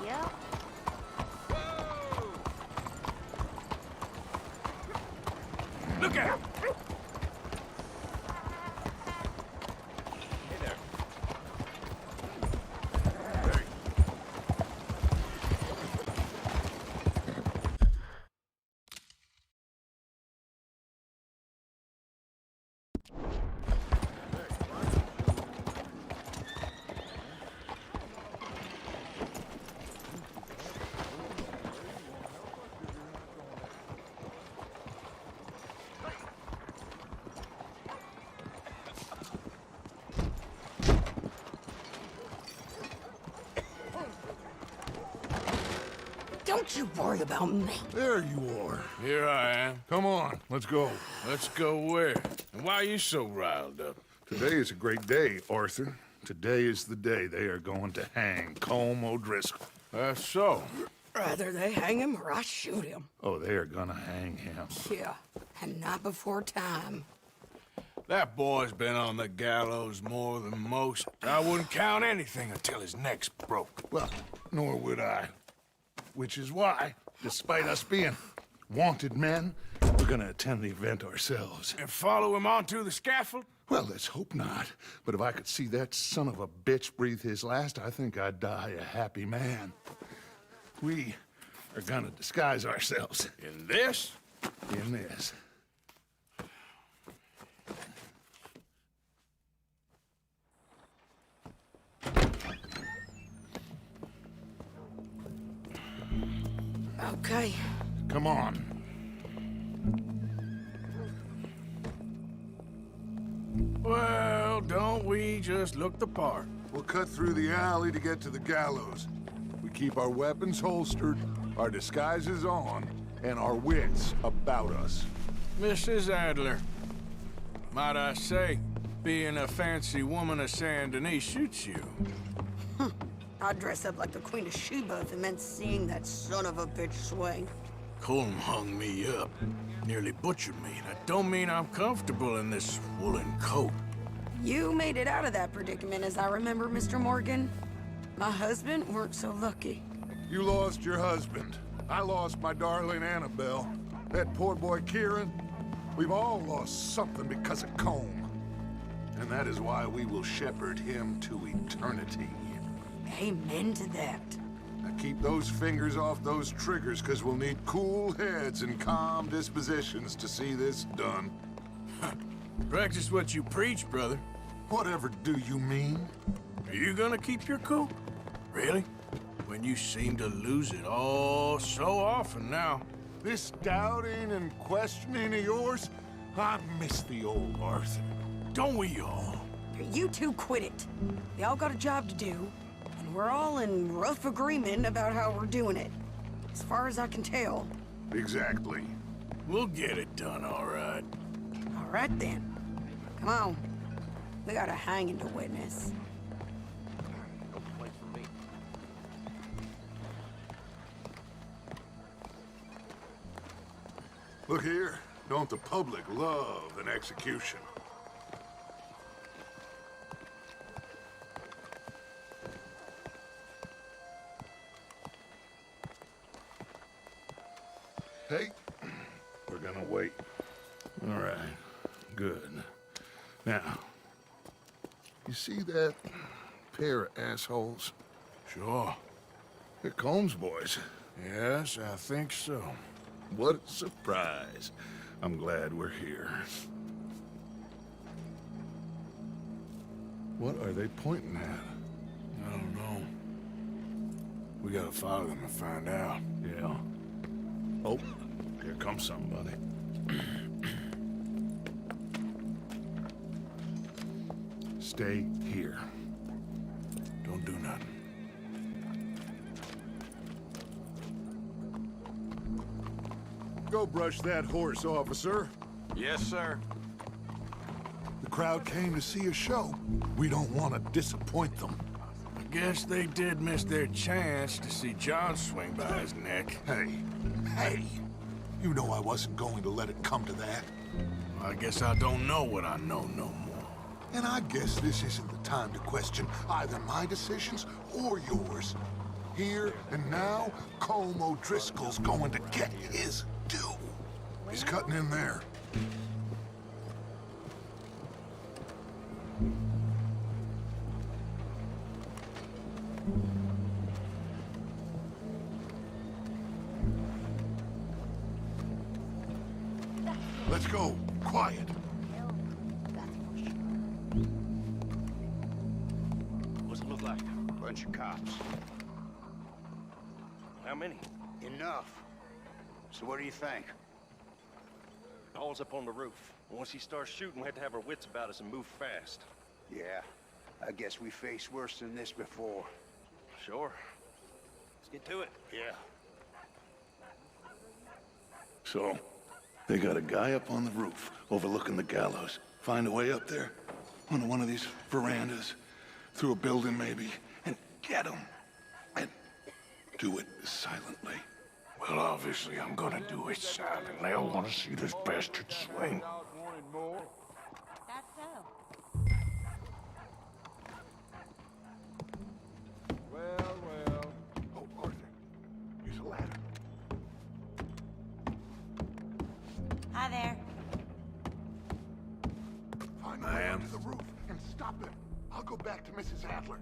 Yep. Look out! Don't you worry about me. There you are. Here I am. Come on, let's go. Let's go where? And why are you so riled up? Today is a great day, Arthur. Today is the day they are going to hang Colm O'Driscoll. That's so. Rather they hang him or I shoot him. Oh, they are gonna hang him. Yeah, and not before time. That boy's been on the gallows more than most. I wouldn't count anything until his neck's broke. Well, nor would I. Which is why, despite us being wanted men, we're gonna attend the event ourselves. And follow him onto the scaffold? Well, let's hope not. But if I could see that son of a bitch breathe his last, I think I'd die a happy man. We are gonna disguise ourselves. In this? In this. Okay. Come on. Well, don't we just look the part? We'll cut through the alley to get to the gallows. We keep our weapons holstered, our disguises on, and our wits about us. Mrs. Adler, might I say, being a fancy woman of Saint Denis suits you. I'd dress up like the Queen of Sheba if it meant seeing that son of a bitch swing. Colm hung me up, nearly butchered me. That don't mean I'm comfortable in this woolen coat. You made it out of that predicament, as I remember, Mr. Morgan. My husband weren't so lucky. You lost your husband. I lost my darling Annabelle. That poor boy Kieran. We've all lost something because of Colm. And that is why we will shepherd him to eternity. Amen to that. Now keep those fingers off those triggers, because we'll need cool heads and calm dispositions to see this done. Practice what you preach, brother. Whatever do you mean? Are you gonna keep your cool? Really? When you seem to lose it all so often now. This doubting and questioning of yours, I miss the old Arthur. Don't we all? You two quit it. We all got a job to do, and we're all in rough agreement about how we're doing it. As far as I can tell. Exactly. We'll get it done, all right. All right, then. Come on. We got a hanging to witness. No place for me. Look here. Don't the public love an execution? Hey, we're gonna wait. All right, good. Now, you see that pair of assholes? Sure. They're Colm's boys. Yes, I think so. What a surprise. I'm glad we're here. What are they pointing at? I don't know. We gotta follow them and find out. Yeah. Oh, here comes somebody. Stay here. Don't do nothing. Go brush that horse, officer. Yes, sir. The crowd came to see a show. We don't want to disappoint them. I guess they did miss their chance to see John swing by his neck. Hey, you know I wasn't going to let it come to that. I guess I don't know what I know no more. And I guess this isn't the time to question either my decisions or yours. Here and now, Colm O'Driscoll's going to get his due. He's cutting in there. Let's go. Quiet. What's it look like? Bunch of cops. How many? Enough. So what do you think? Hall's up on the roof. Once he starts shooting, we have to have our wits about us and move fast. Yeah, I guess we faced worse than this before. Sure. Let's get to it. Yeah. So, they got a guy up on the roof overlooking the gallows. Find a way up there, onto one of these verandas, through a building maybe, and get him. And do it silently. Well, obviously I'm gonna do it silently. I want to see this bastard swing. That's so. Well. Oh, Arthur, here's a ladder. Hi there. Find a way onto the roof and stop him. I'll go back to Mrs. Adler.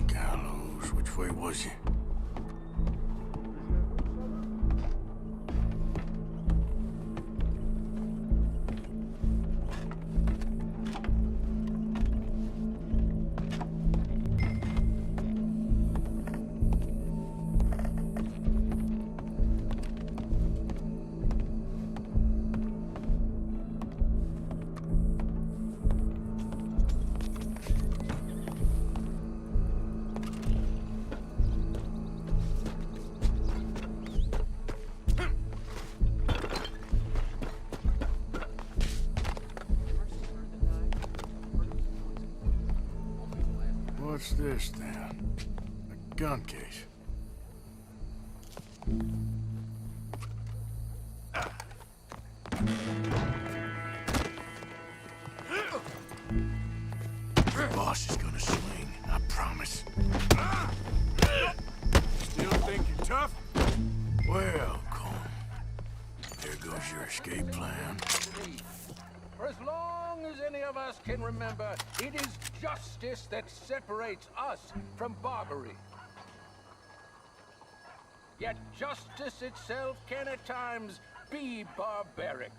Gallows. Which way was he? What's this, then? A gun case. The boss is gonna swing, I promise. Still think you're tough? Well, Colm, there goes your escape plan. For as long as any of us can remember, it is justice that separates us from Barbary. Yet justice itself can at times be barbaric.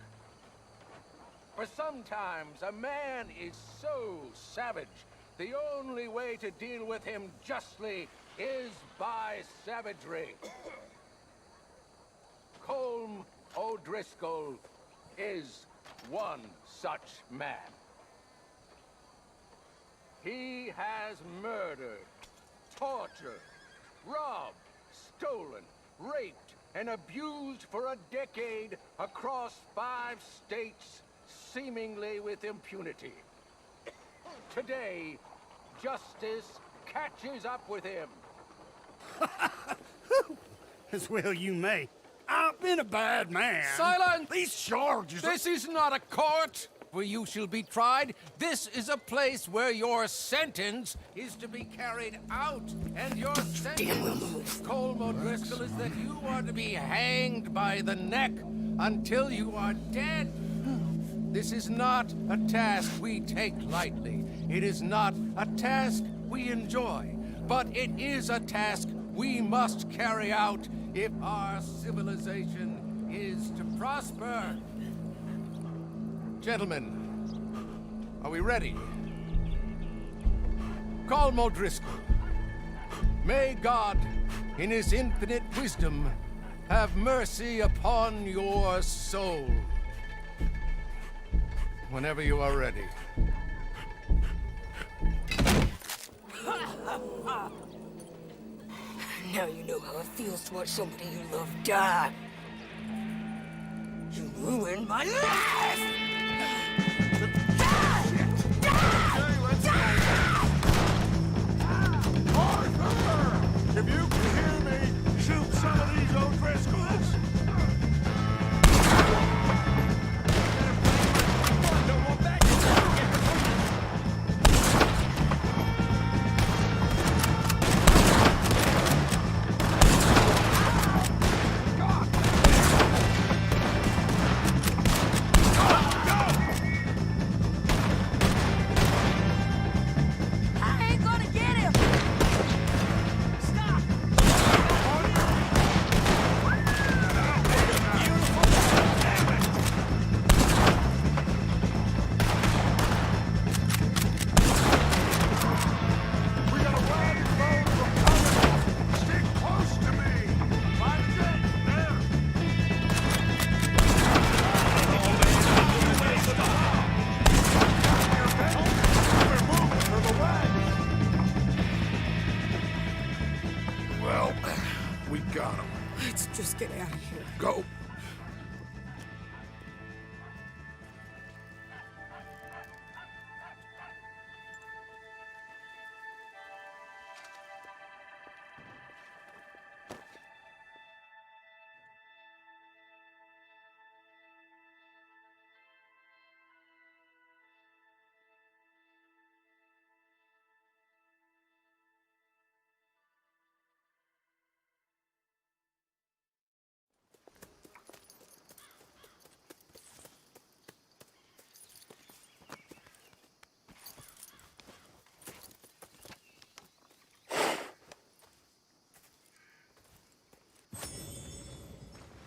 For sometimes a man is so savage, the only way to deal with him justly is by savagery. Colm O'Driscoll is one such man. He has murdered, tortured, robbed, stolen, raped, and abused for a decade across 5 states, seemingly with impunity. Today, justice catches up with him. As well you may. I've been a bad man. Silence! These charges... This is not a court where you shall be tried. This is a place where your sentence is to be carried out. And your sentence, Colm O'Driscoll, is that you are to be hanged by the neck until you are dead. This is not a task we take lightly. It is not a task we enjoy. But it is a task we must carry out if our civilization is to prosper. Gentlemen, are we ready? Colm O'Driscoll, may God, in his infinite wisdom, have mercy upon your soul. Whenever you are ready. Now you know how it feels to watch somebody you love die. You ruined my life! Arthur! If you can hear me, shoot some of these O'Driscolls! Let's just get out of here. Go.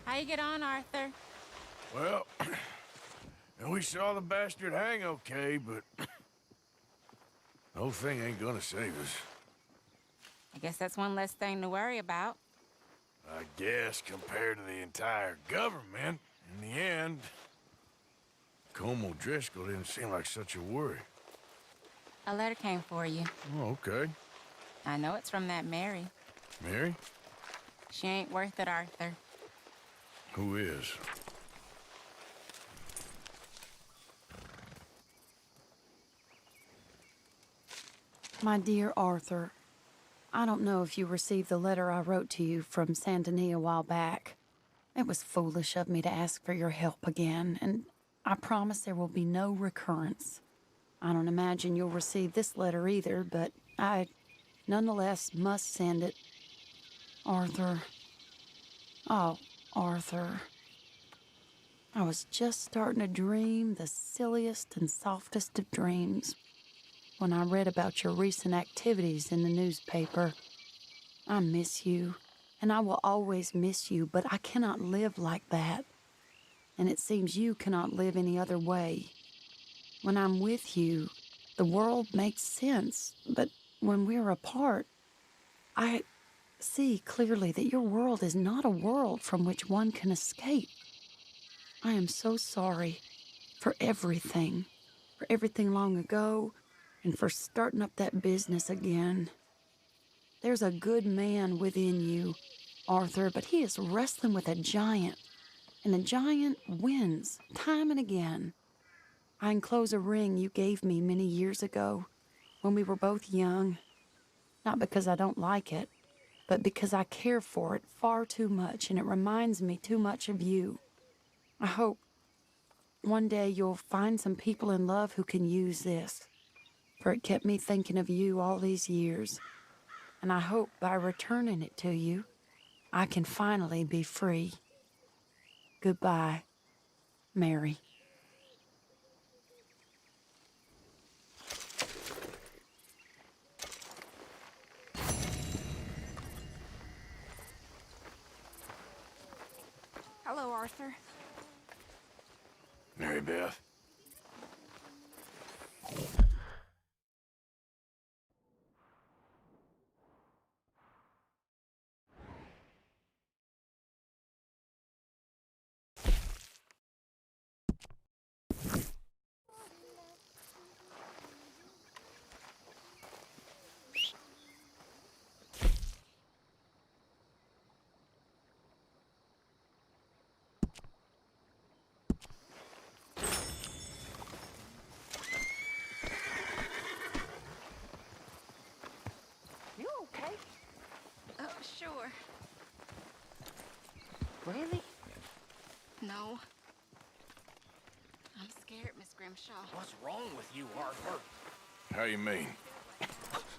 How you get on, Arthur? Well, we saw the bastard hang okay, but the whole thing ain't gonna save us. I guess that's one less thing to worry about. I guess compared to the entire government, in the end, Colm O'Driscoll didn't seem like such a worry. A letter came for you. Oh, okay. I know it's from that Mary. Mary? She ain't worth it, Arthur. Who is? My dear Arthur, I don't know if you received the letter I wrote to you from Saint Denis a while back. It was foolish of me to ask for your help again, and I promise there will be no recurrence. I don't imagine you'll receive this letter either, but I nonetheless must send it. Arthur. Oh, Arthur. I was just starting to dream the silliest and softest of dreams when I read about your recent activities in the newspaper. I miss you, and I will always miss you, but I cannot live like that. And it seems you cannot live any other way. When I'm with you, the world makes sense, but when we're apart, I see clearly that your world is not a world from which one can escape. I am so sorry for everything long ago, and for starting up that business again. There's a good man within you, Arthur, but he is wrestling with a giant, and the giant wins time and again. I enclose a ring you gave me many years ago when we were both young, not because I don't like it, but because I care for it far too much, and it reminds me too much of you. I hope one day you'll find some people in love who can use this, for it kept me thinking of you all these years, and I hope by returning it to you, I can finally be free. Goodbye, Mary. Hello, Arthur. Mary Beth. You okay? Oh, sure. Really? No. I'm scared, Miss Grimshaw. What's wrong with you, Arthur? How you mean?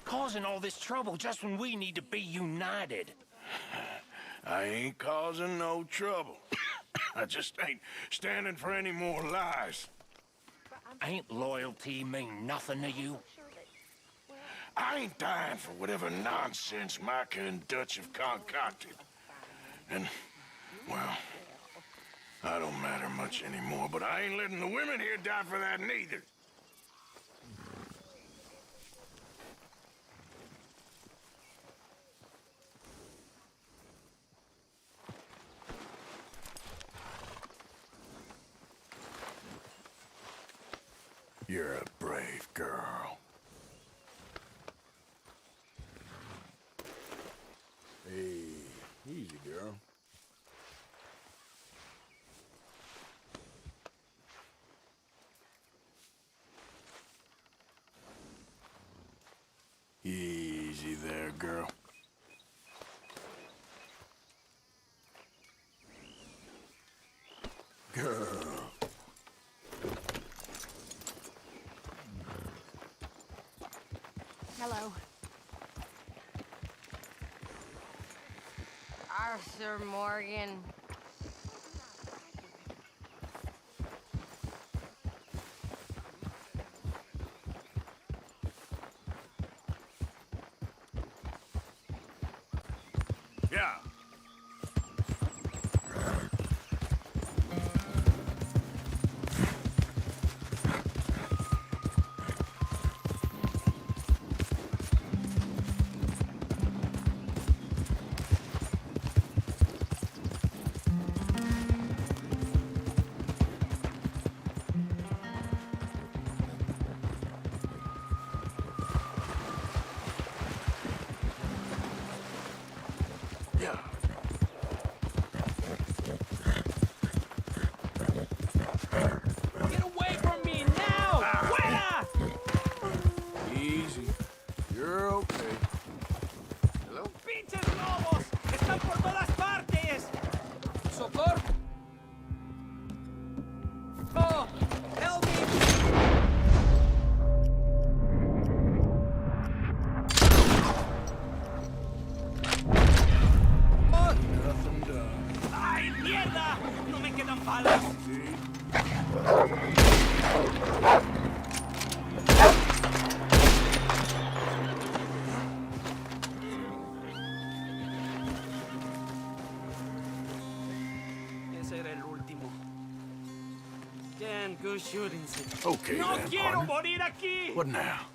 Causing all this trouble just when we need to be united. I ain't causing no trouble. I just ain't standing for any more lies. Ain't loyalty mean nothing to you? I ain't dying for whatever nonsense Micah and Dutch have concocted. And, well, I don't matter much anymore, but I ain't letting the women here die for that neither. You're a brave girl. Hey, easy, girl. Easy there, girl. Girl. Hello. Arthur Morgan. Yeah. You're okay. Hello? ¡Pinches lobos! ¡Están por todas partes! ¡Socorro! ¡Oh! ¡Help me! Nothing done. ¡Ay, mierda! ¡No me quedan balas! Ese era el último. Damn, good shooting. Okay, ¡No then, quiero partner. morir aquí! What now?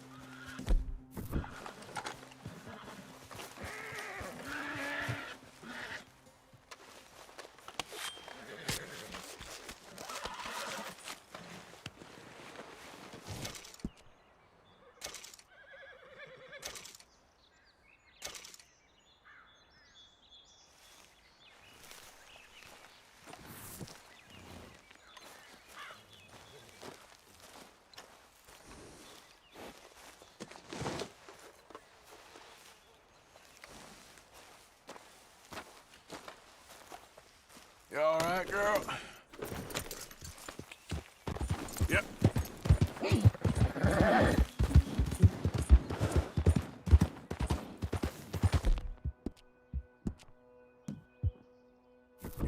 You all right, girl? Yep.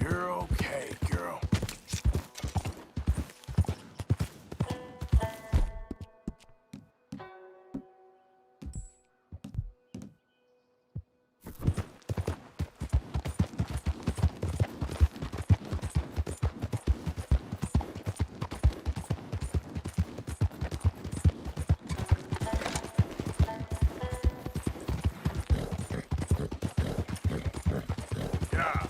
You're okay, girl. Yeah.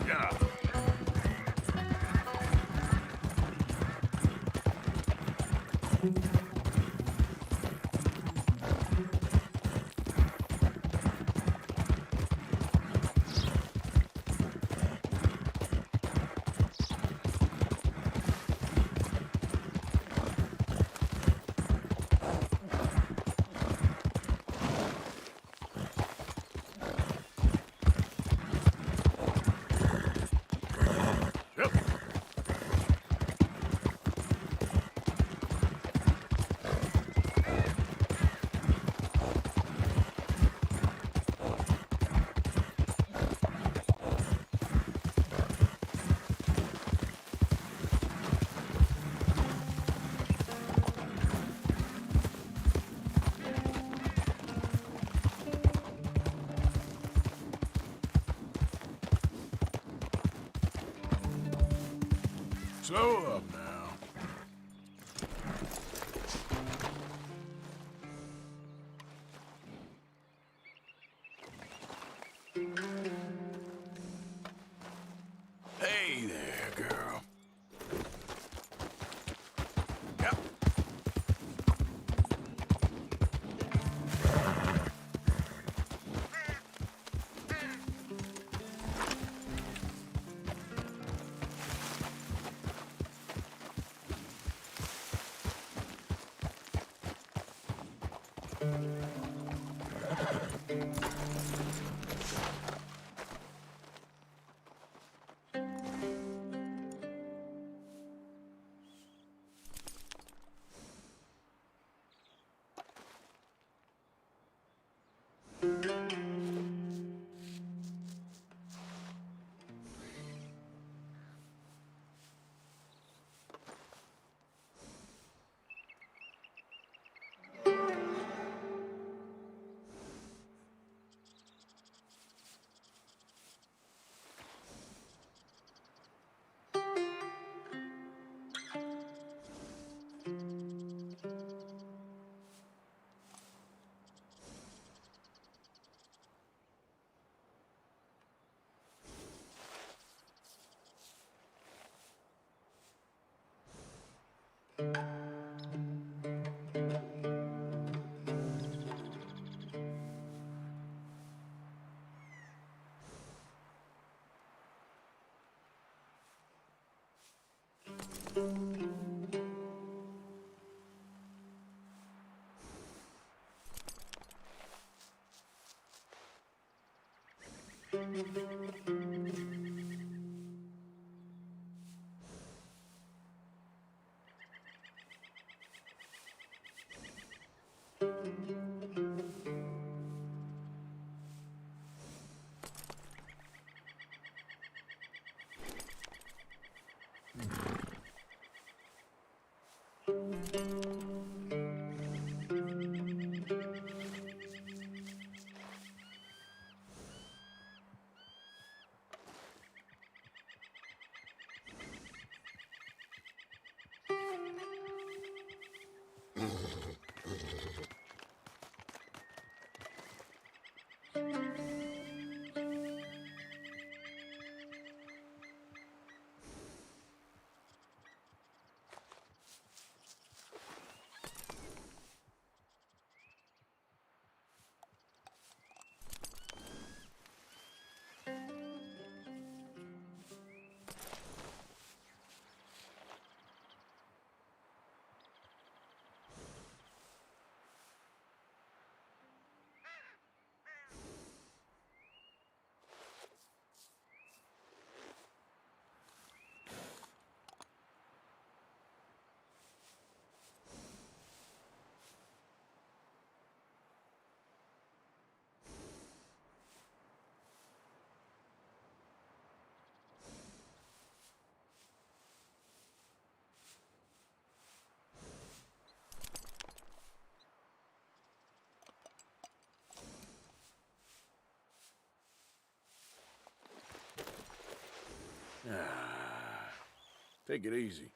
Yeah. Yep. Slow up now. Hey there, girl. Yep. Take it easy.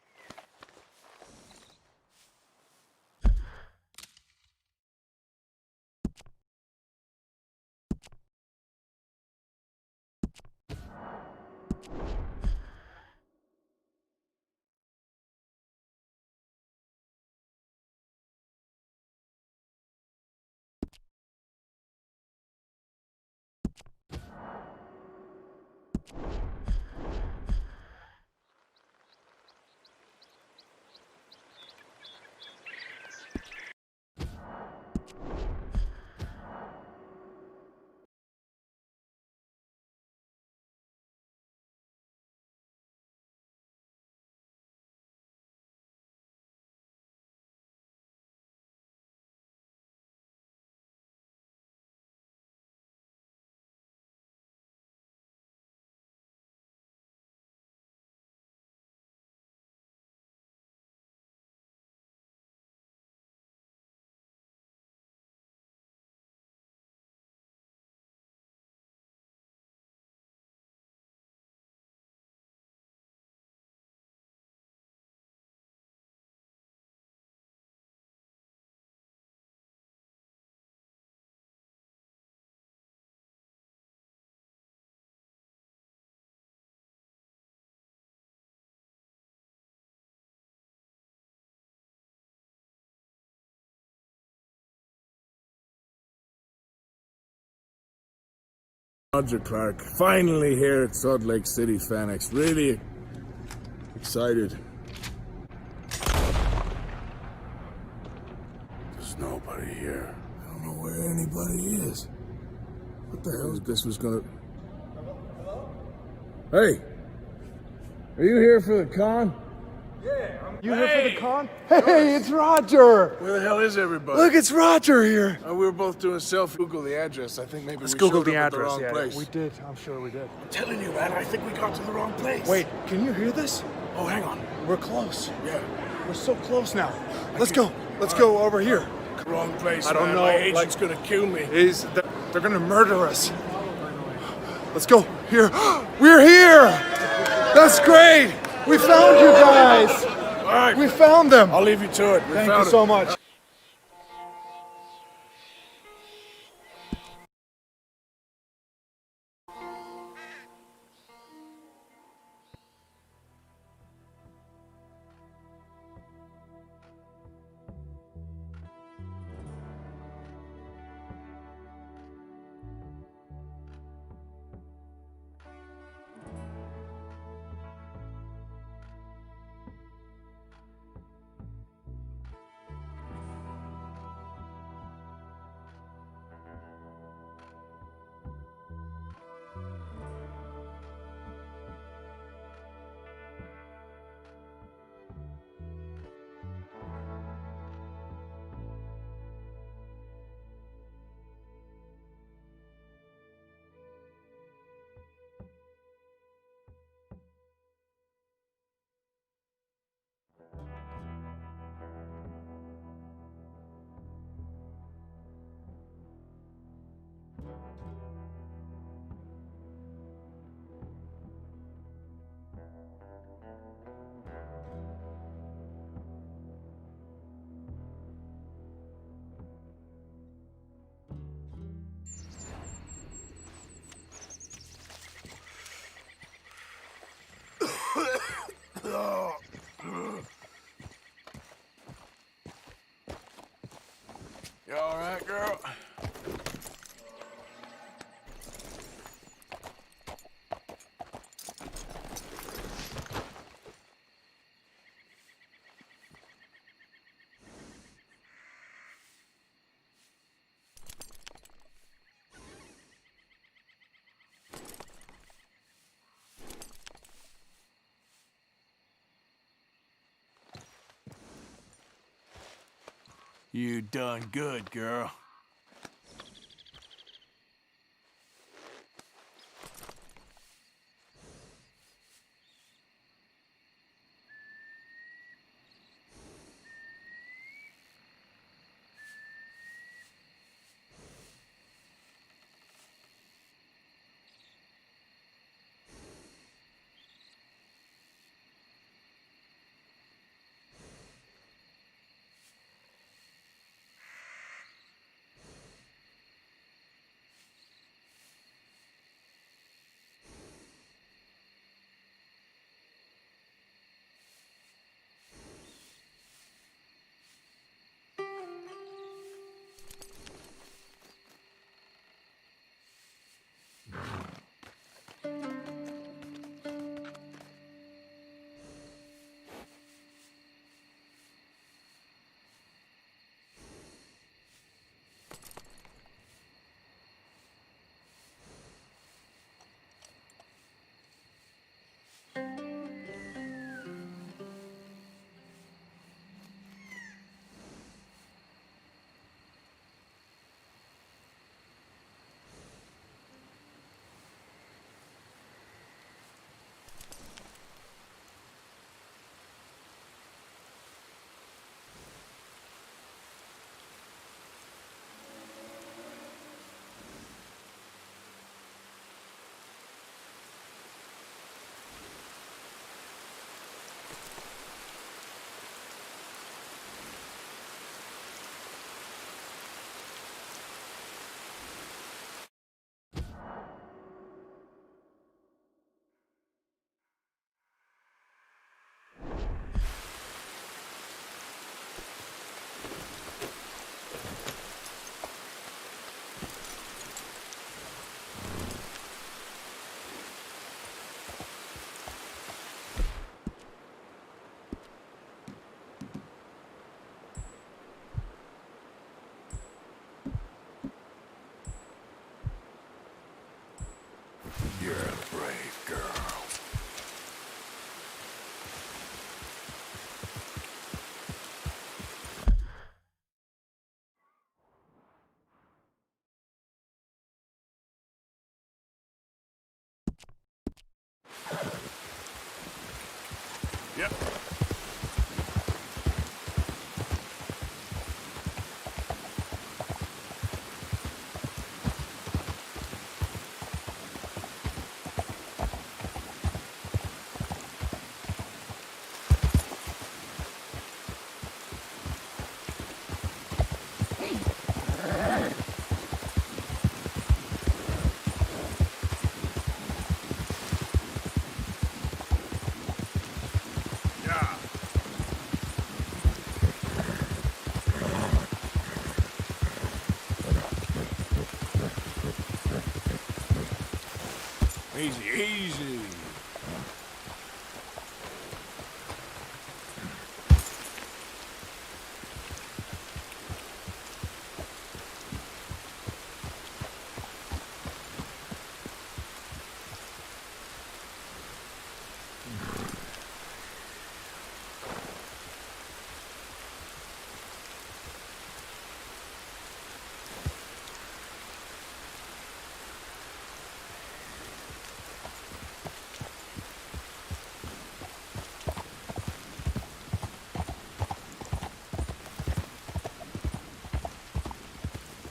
Roger Clark, finally here at Salt Lake City, Phoenix. Really excited. There's nobody here. I don't know where anybody is. What the hell? This was gonna... Hey! Are you here for the con? You here for the con? Hey, it's Roger! Where the hell is everybody? Look, it's Roger here! We were both doing selfie. Google the address. I think maybe Let's we Google showed the up at the address. wrong Yeah, place. we did. I'm sure we did. I'm telling you, man, I think we got to the wrong place. Wait, can you hear this? Oh, hang on. We're close. Yeah. We're so close now. Let's go. Let's go over here. Wrong place, I don't man. know. My agent's gonna kill me. They're gonna murder us. Let's go. Here. We're here! That's great! We found you guys! All right. We found them! I'll leave you to it. We Thank found you so much. You all right, girl? You done good, girl. You're a brave girl. Yep. Easy, easy.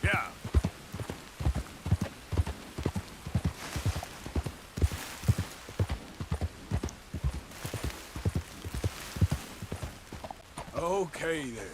Yeah. Okay there.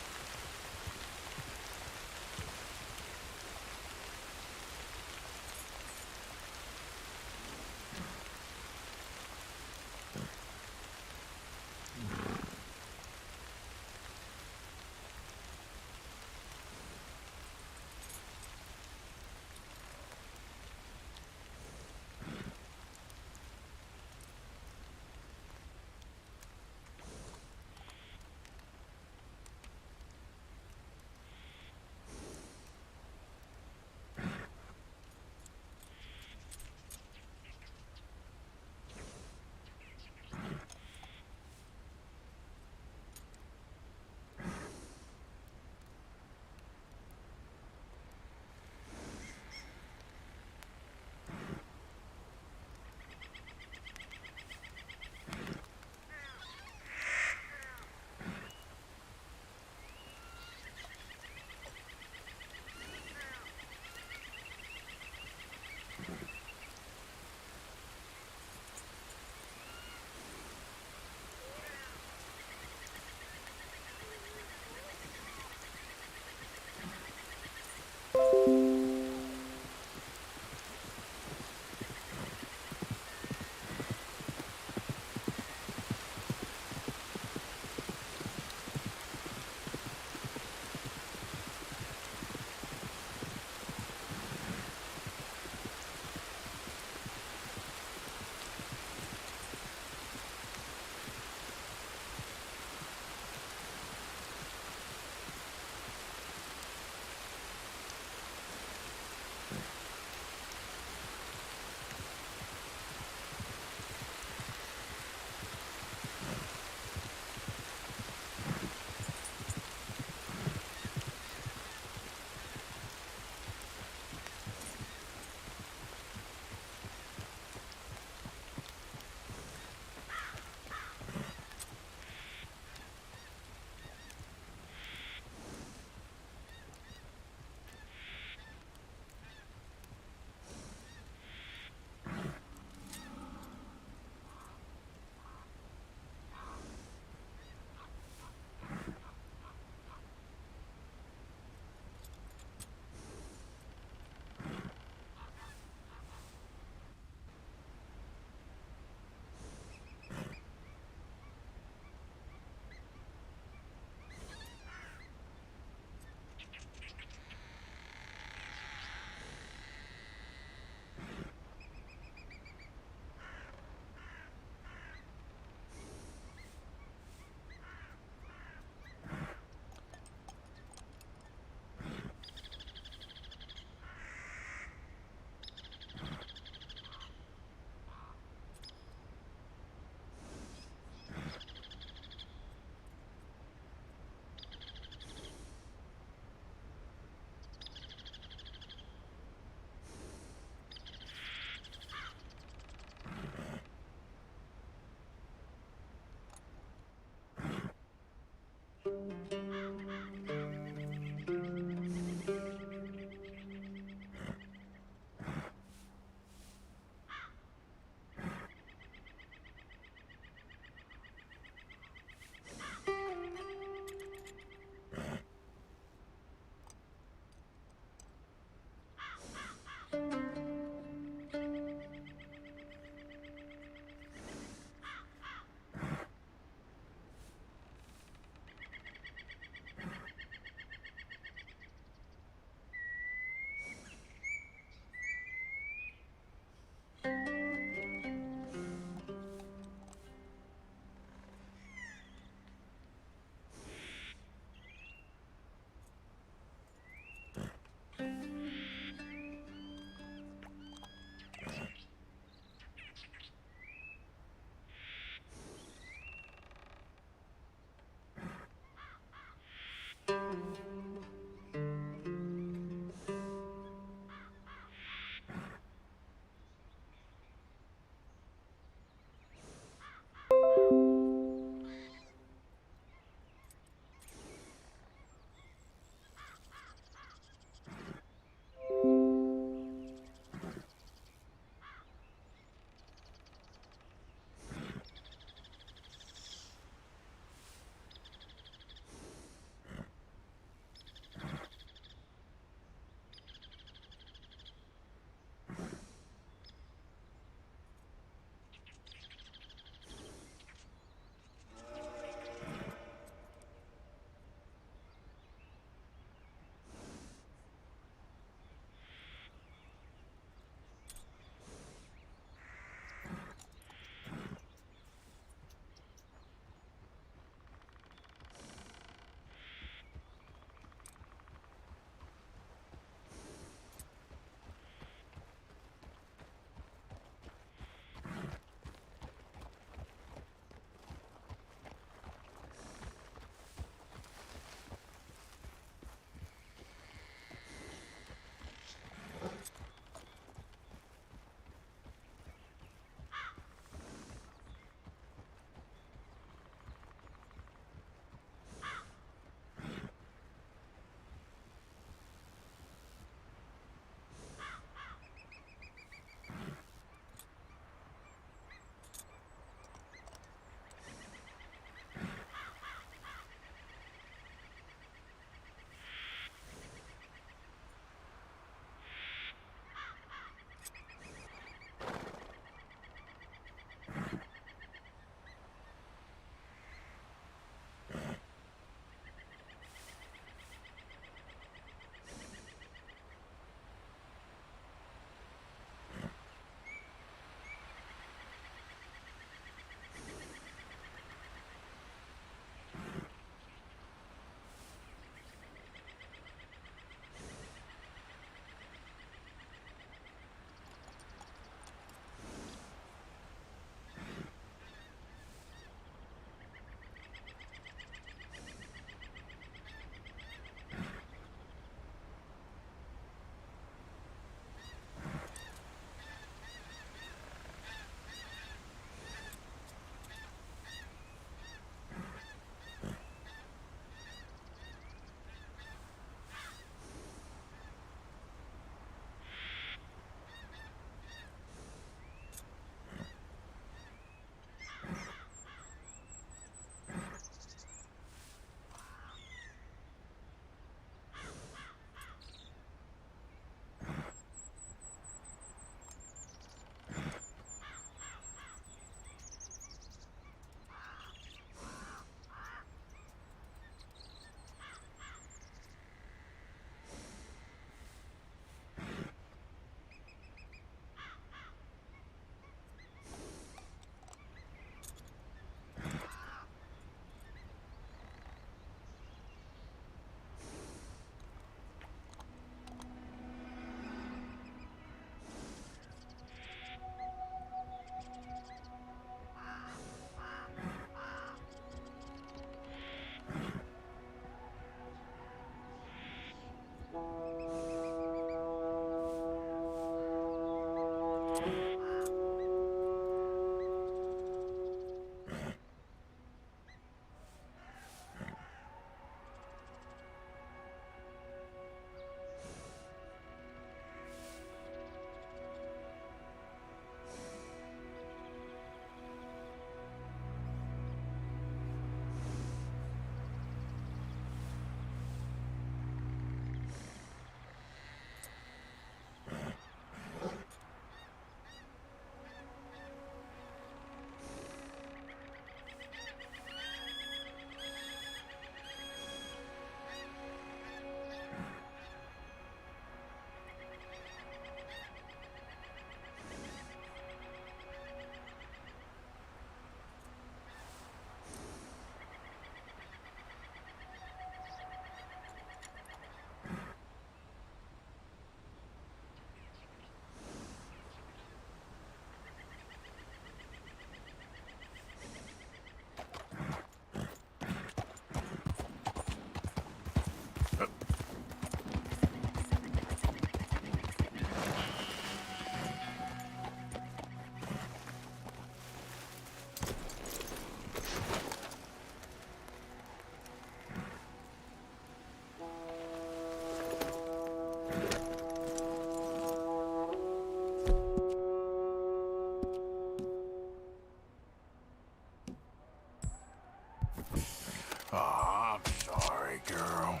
girl.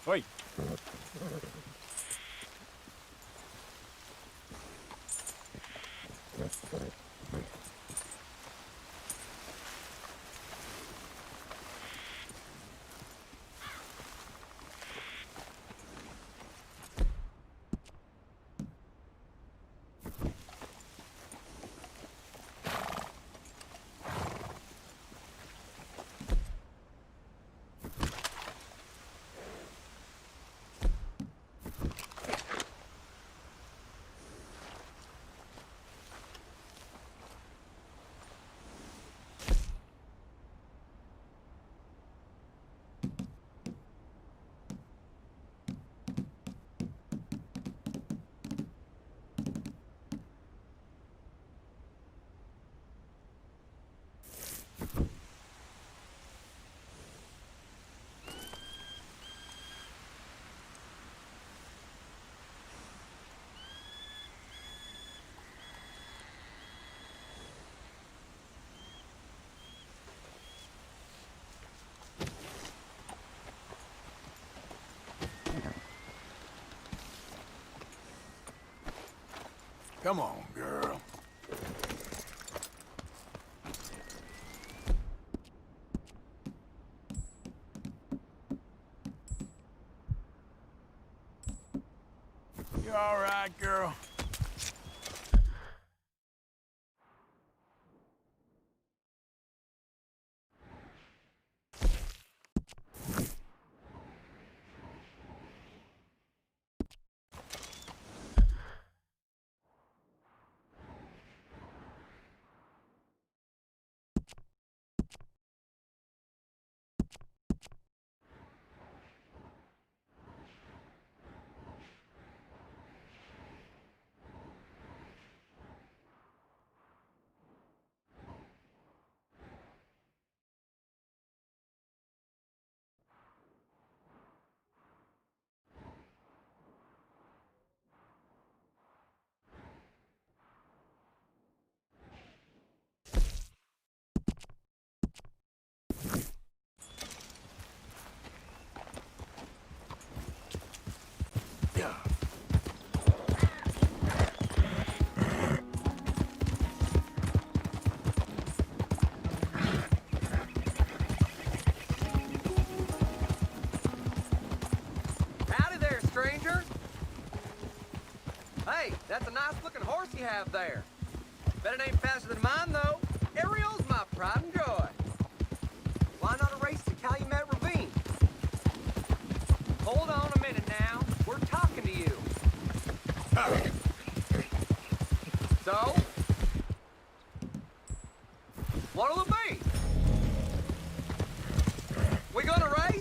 Oi. Come on, girl. You all right, girl? Howdy there, stranger. Hey, that's a nice-looking horse you have there. Bet it ain't faster than mine, though. Ariel's my pride and joy. Why not a race to Calumet Ravine? Hold on a minute now. We're talking to you. So? What'll it be? We gonna race?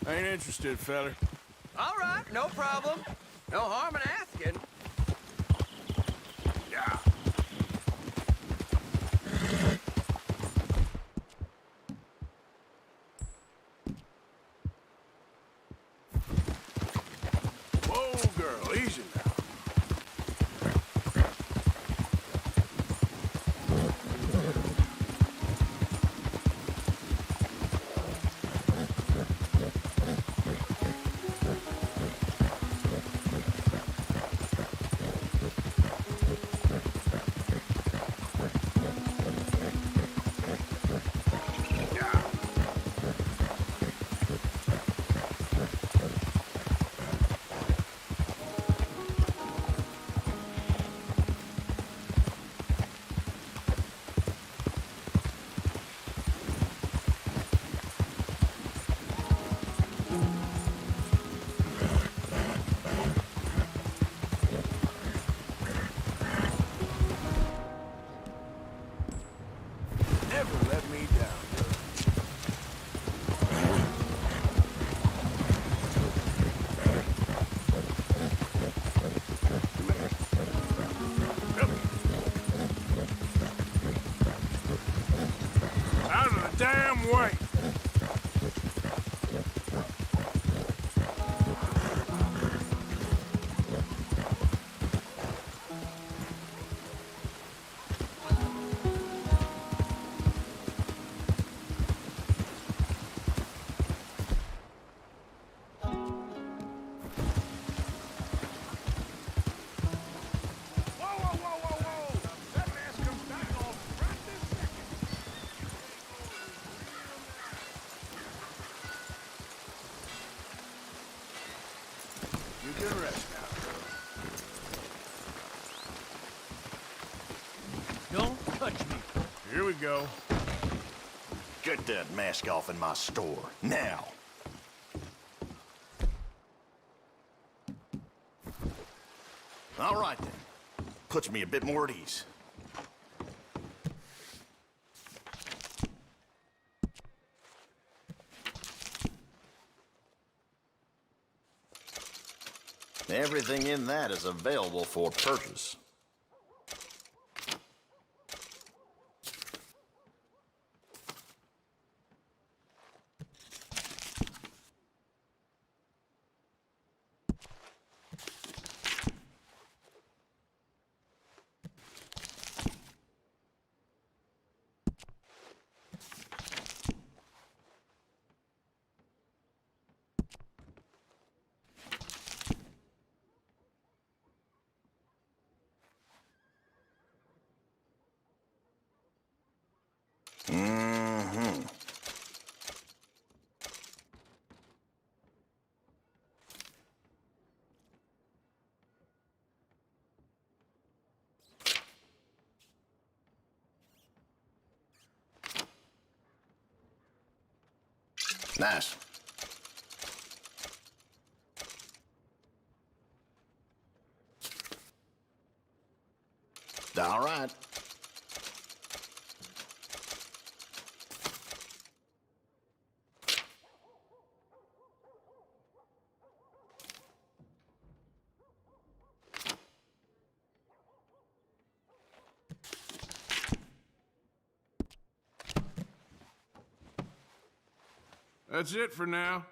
Ain't interested, feller. All right, no problem. No harm in asking. Yeah. Whoa, girl, easy now. Never let me down, girl. Out of the damn way! You can rest now, girl. Don't touch me. Here we go. Get that mask off in my store, now! All right, then. Puts me a bit more at ease. Everything in that is available for purchase. Mm-hmm. Nice. All right. That's it for now.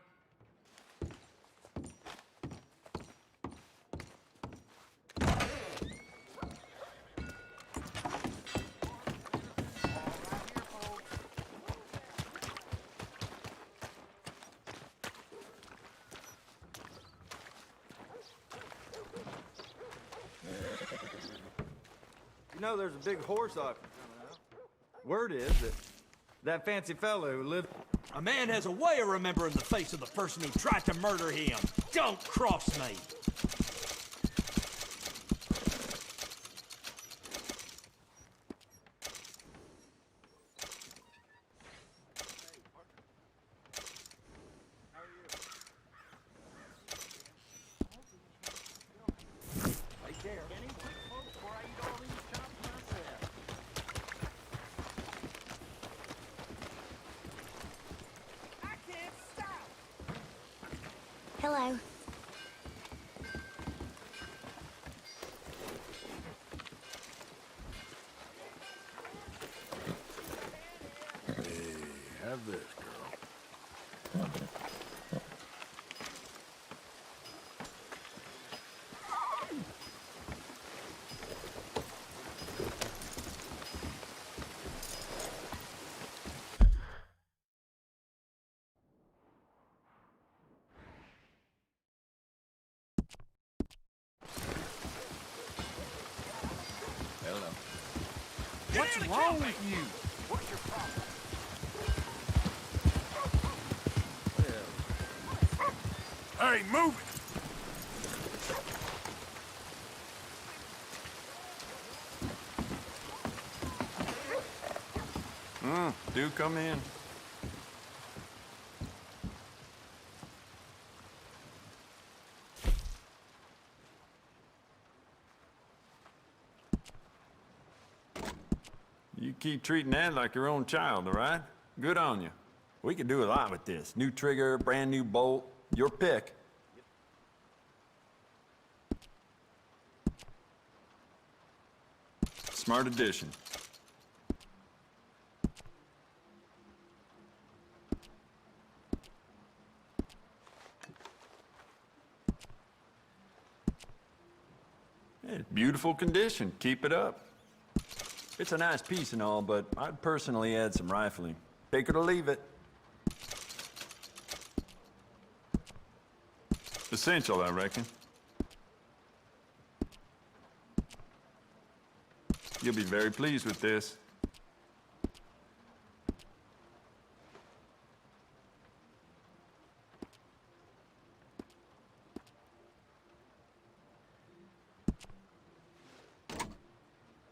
You know, there's a big horse auction coming out. Word is that fancy fellow who lived... A man has a way of remembering the face of the person who tried to murder him. Don't cross me. hello. Have this, girl. Hello. What's wrong with you? What's your problem? Hey, move it! Do come in. You keep treating that like your own child, all right? Good on you. We could do a lot with this. New trigger, brand new bolt, your pick. Smart addition. It's beautiful condition. Keep it up. It's a nice piece and all, but I'd personally add some rifling. Take it or leave it. Essential, I reckon. You'll be very pleased with this.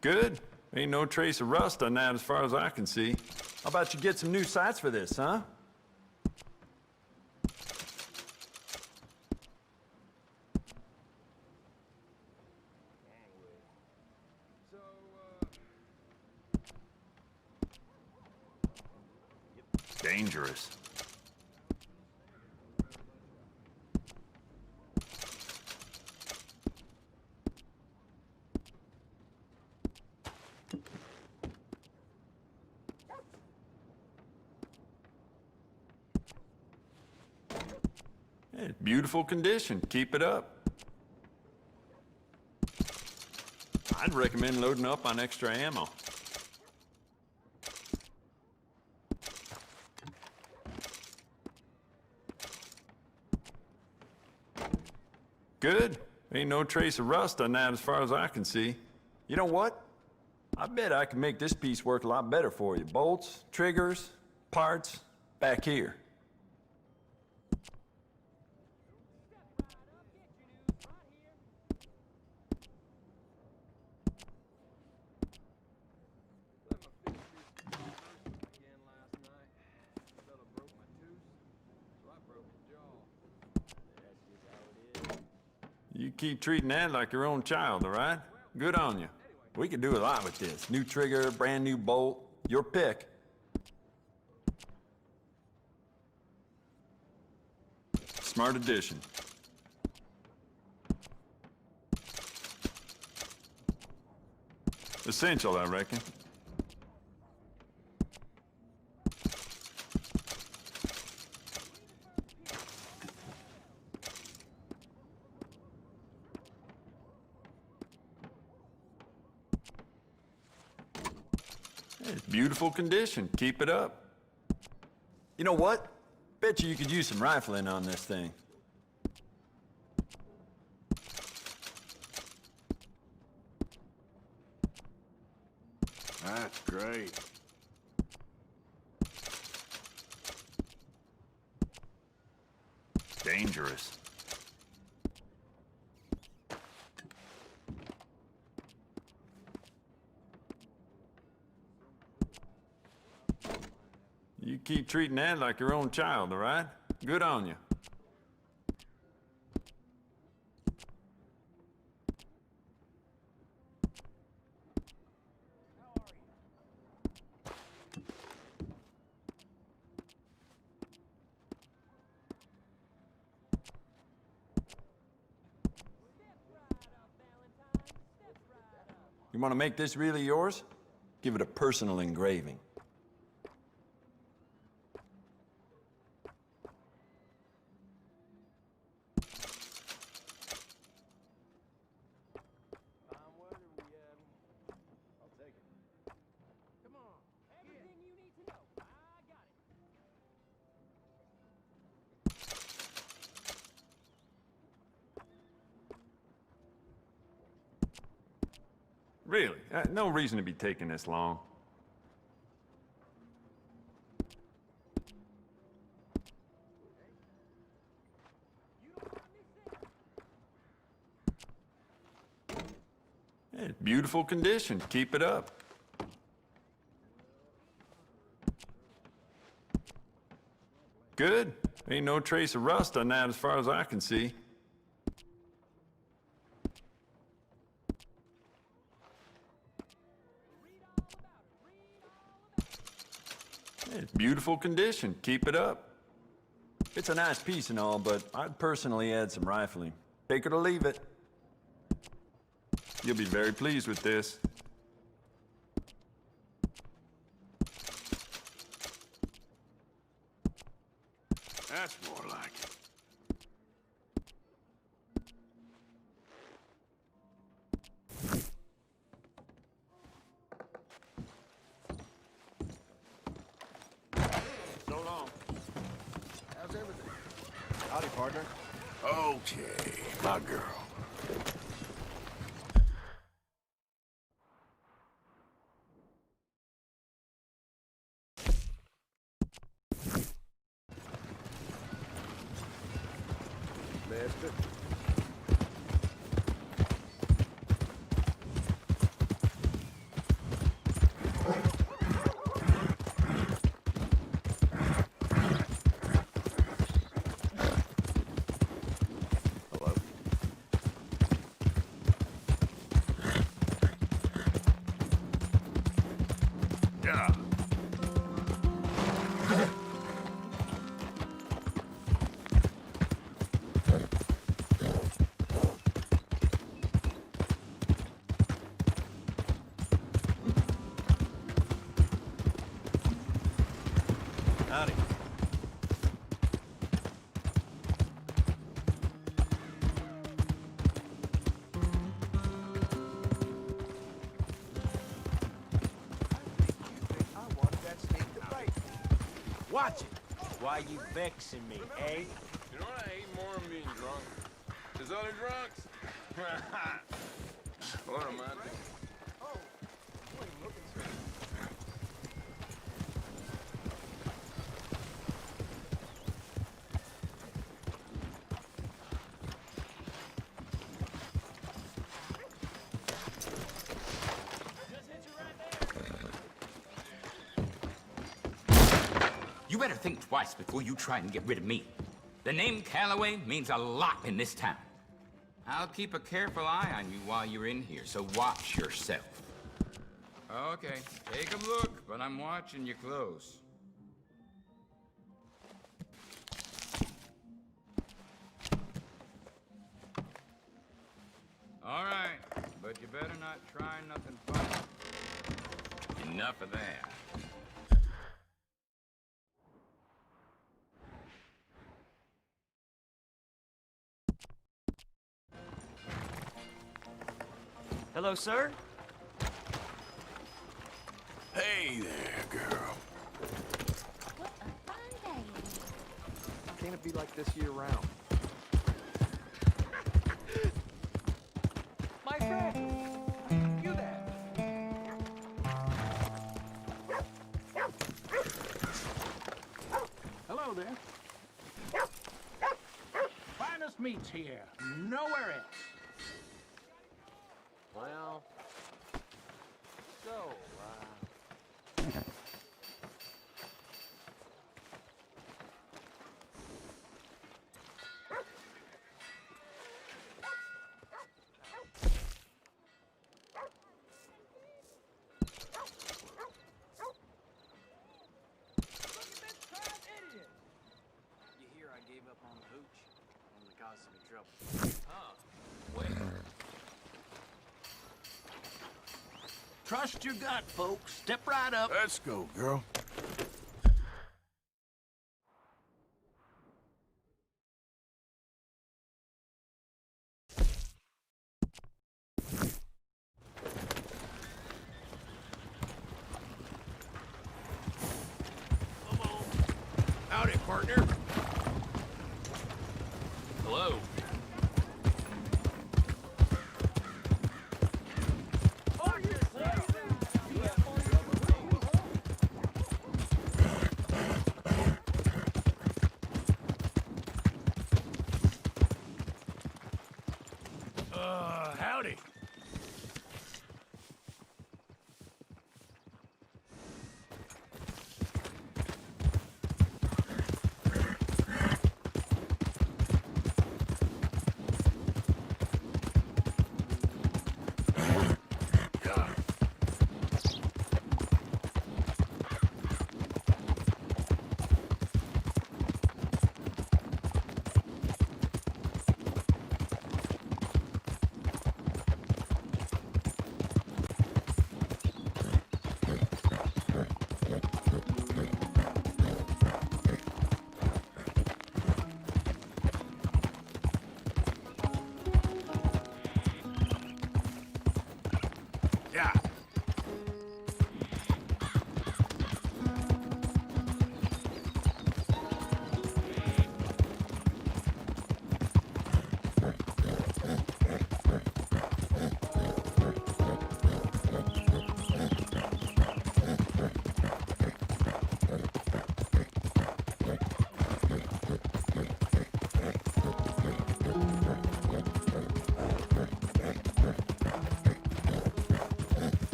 Good. Ain't no trace of rust on that as far as I can see. How about you get some new sights for this, huh? Dangerous. It's beautiful condition. Keep it up. I'd recommend loading up on extra ammo. Good. Ain't no trace of rust on that as far as I can see. You know what? I bet I can make this piece work a lot better for you. Bolts, triggers, parts, back here. You keep treating that like your own child, all right? Good on you. We could do a lot with this. New trigger, brand new bolt, your pick. Smart addition. Essential, I reckon. It's beautiful condition. Keep it up. You know what? Bet you could use some rifling on this thing. That's great. Dangerous. You keep treating that like your own child, all right? Good on you. You want to make this really yours? Give it a personal engraving. Really? No reason to be taking this long. Hey, beautiful condition. Keep it up. Good. Ain't no trace of rust on that as far as I can see. It's beautiful condition. Keep it up. It's a nice piece and all, but I'd personally add some rifling. Take it or leave it. You'll be very pleased with this. That's more like it. So long. How's everything? Howdy, partner. Okay, my girl. Master. Yeah. Howdy. Watch it. Why you vexing me, eh? You know what I hate more than being drunk? There's other drunks. What am I doing? You better think twice before you try and get rid of me. The name Calloway means a lot in this town. I'll keep a careful eye on you while you're in here, so watch yourself. Okay, take a look, but I'm watching you close. All right, but you better not try nothing funny. Enough of that. Hello, sir? Hey there, girl. What a fun day. Can't it be like this year-round? My friend! You there! Hello there. Finest meats here. Nowhere else. Well, so, You hear I gave up on the hooch? Only caused me trouble. Huh. Where? Trust your gut, folks. Step right up. Let's go, girl. Howdy, partner. Hello. Howdy. Yeah.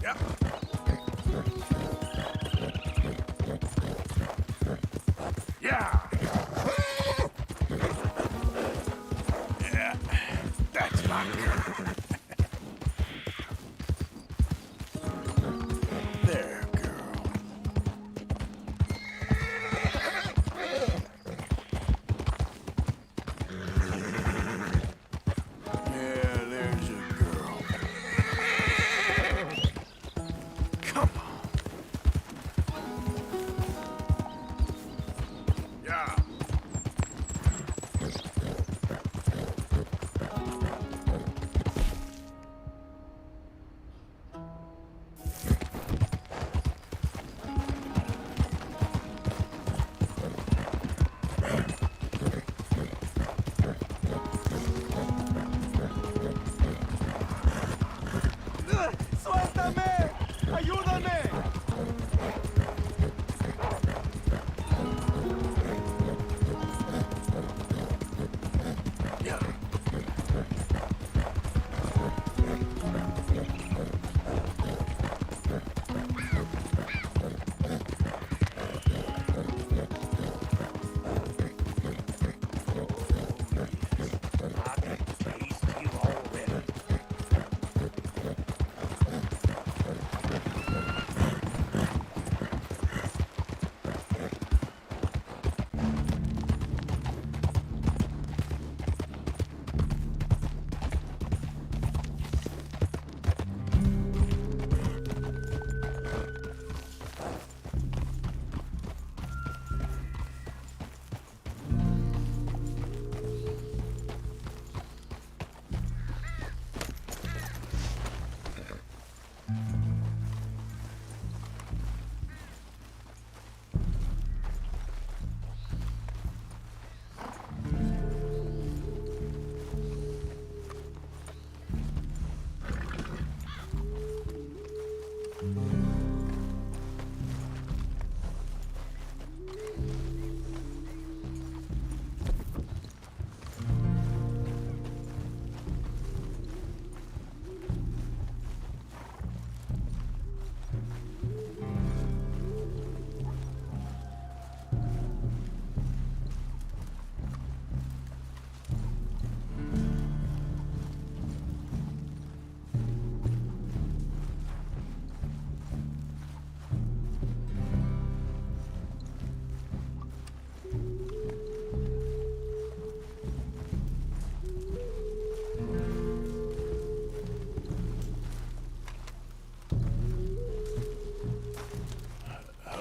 Yep. Yeah. Yeah. That's my girl. There, girl. Yeah, there's a girl. Come on. Yeah. ¡Suéltame! ¡Ayúdame! Yeah.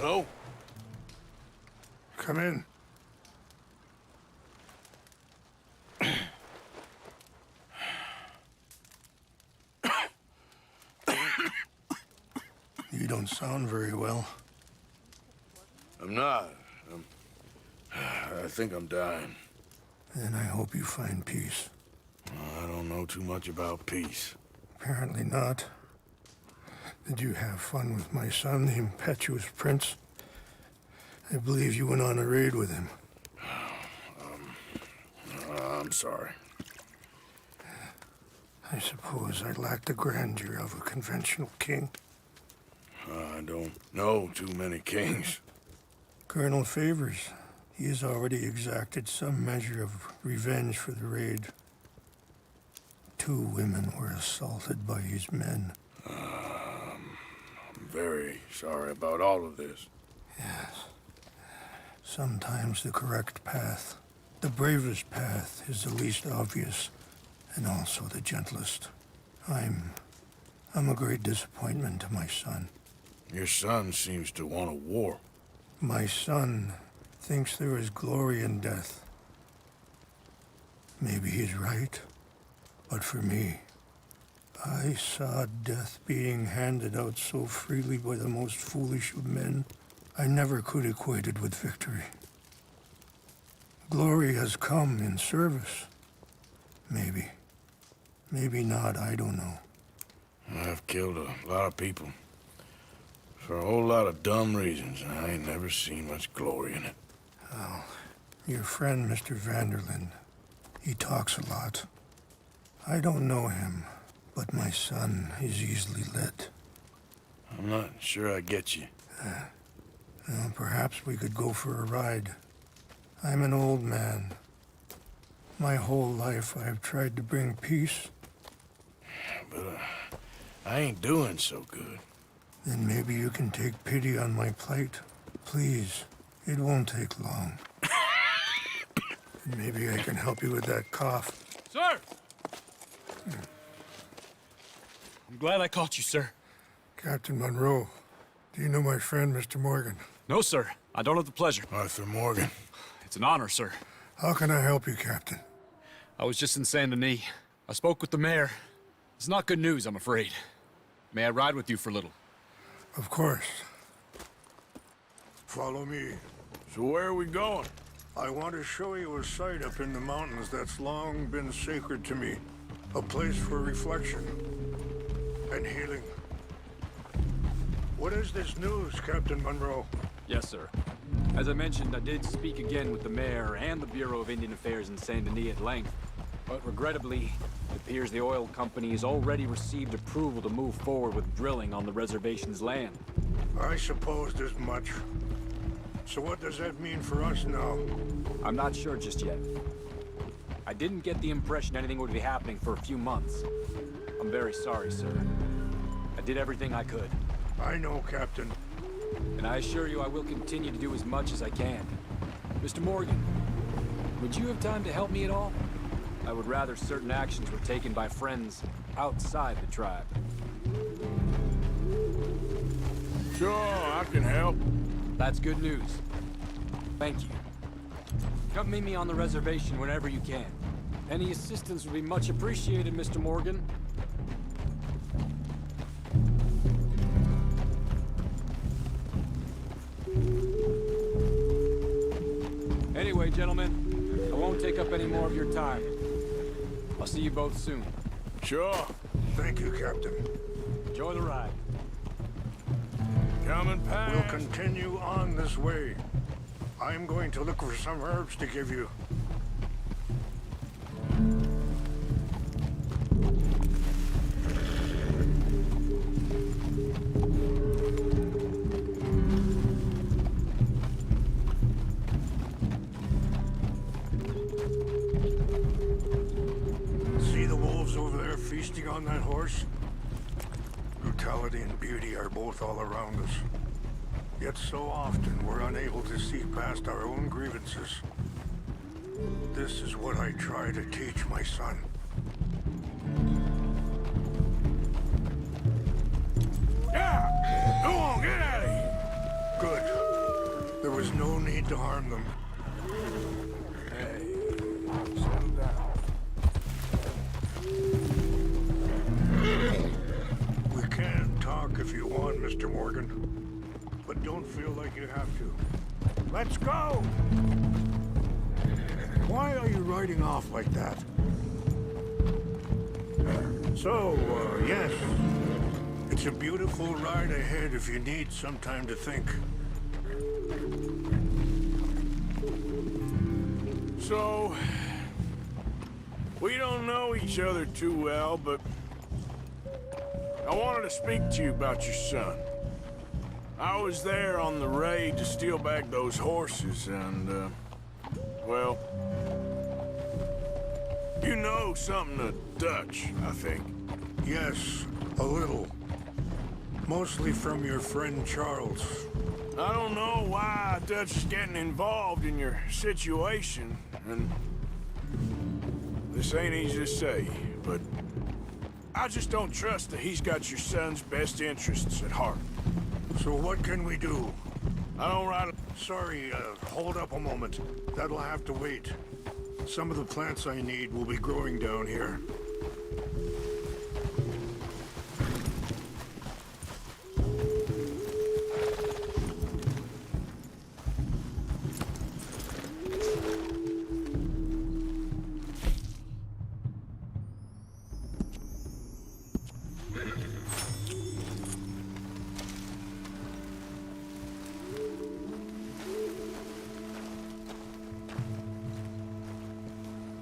Hello? Come in. You don't sound very well. I'm not. I think I'm dying. Then I hope you find peace. I don't know too much about peace. Apparently not. Did you have fun with my son, the impetuous prince? I believe you went on a raid with him. I'm sorry. I suppose I lack the grandeur of a conventional king. I don't know too many kings. Colonel Favors, he has already exacted some measure of revenge for the raid. 2 women were assaulted by his men. I'm very sorry about all of this. Yes. Sometimes the correct path, the bravest path, is the least obvious, and also the gentlest. I'm a great disappointment to my son. Your son seems to want a war. My son thinks there is glory in death. Maybe he's right, but for me, I saw death being handed out so freely by the most foolish of men. I never could equate it with victory. Glory has come in service. Maybe. Maybe not, I don't know. I've killed a lot of people. For a whole lot of dumb reasons, and I ain't never seen much glory in it. Oh, your friend, Mr. Vanderlyn, he talks a lot. I don't know him, but my son is easily led. I'm not sure I get you. Well, perhaps we could go for a ride. I'm an old man. My whole life I've tried to bring peace. But I ain't doing so good. Then maybe you can take pity on my plight. Please, it won't take long. Maybe I can help you with that cough. Sir! I'm glad I caught you, sir. Captain Monroe, do you know my friend, Mr. Morgan? No, sir. I don't have the pleasure. Arthur Morgan. It's an honor, sir. How can I help you, Captain? I was just in Saint Denis. I spoke with the mayor. It's not good news, I'm afraid. May I ride with you for a little? Of course. Follow me. So where are we going? I want to show you a site up in the mountains that's long been sacred to me. A place for reflection and healing. What is this news, Captain Monroe? Yes, sir. As I mentioned, I did speak again with the mayor and the Bureau of Indian Affairs in Saint Denis at length. But regrettably, it appears the oil company has already received approval to move forward with drilling on the reservation's land. I supposed as much. So what does that mean for us now? I'm not sure just yet. I didn't get the impression anything would be happening for a few months. I'm very sorry, sir. I did everything I could. I know, Captain. And I assure you I will continue to do as much as I can. Mr. Morgan, would you have time to help me at all? I would rather certain actions were taken by friends outside the tribe. Sure, I can help. That's good news. Thank you. Come meet me on the reservation whenever you can. Any assistance would be much appreciated, Mr. Morgan. Anyway, gentlemen, I won't take up any more of your time. I'll see you both soon. Sure. Thank you, Captain. Enjoy the ride. Coming past. We'll continue on this way. I'm going to look for some herbs to give you. See the wolves over there feasting on that horse? Brutality and beauty are both all around us. Yet so often we're unable to see past our own grievances. This is what I try to teach my son. Yeah! Go on, get out of here! Good. was no need to harm them. Hey, settle down. We can talk if you want, Mr. Morgan. But don't feel like you have to. Let's go! Why are you riding off like that? So, yes. It's a beautiful ride ahead if you need some time to think. So, we don't know each other too well, but I wanted to speak to you about your son. I was there on the raid to steal back those horses, and, well, you know something of Dutch, I think. Yes, a little. Mostly from your friend Charles. I don't know why Dutch is getting involved in your situation, and this ain't easy to say, but I just don't trust that he's got your son's best interests at heart. So what can we do? I don't ride... Sorry, hold up a moment. That'll have to wait. Some of the plants I need will be growing down here.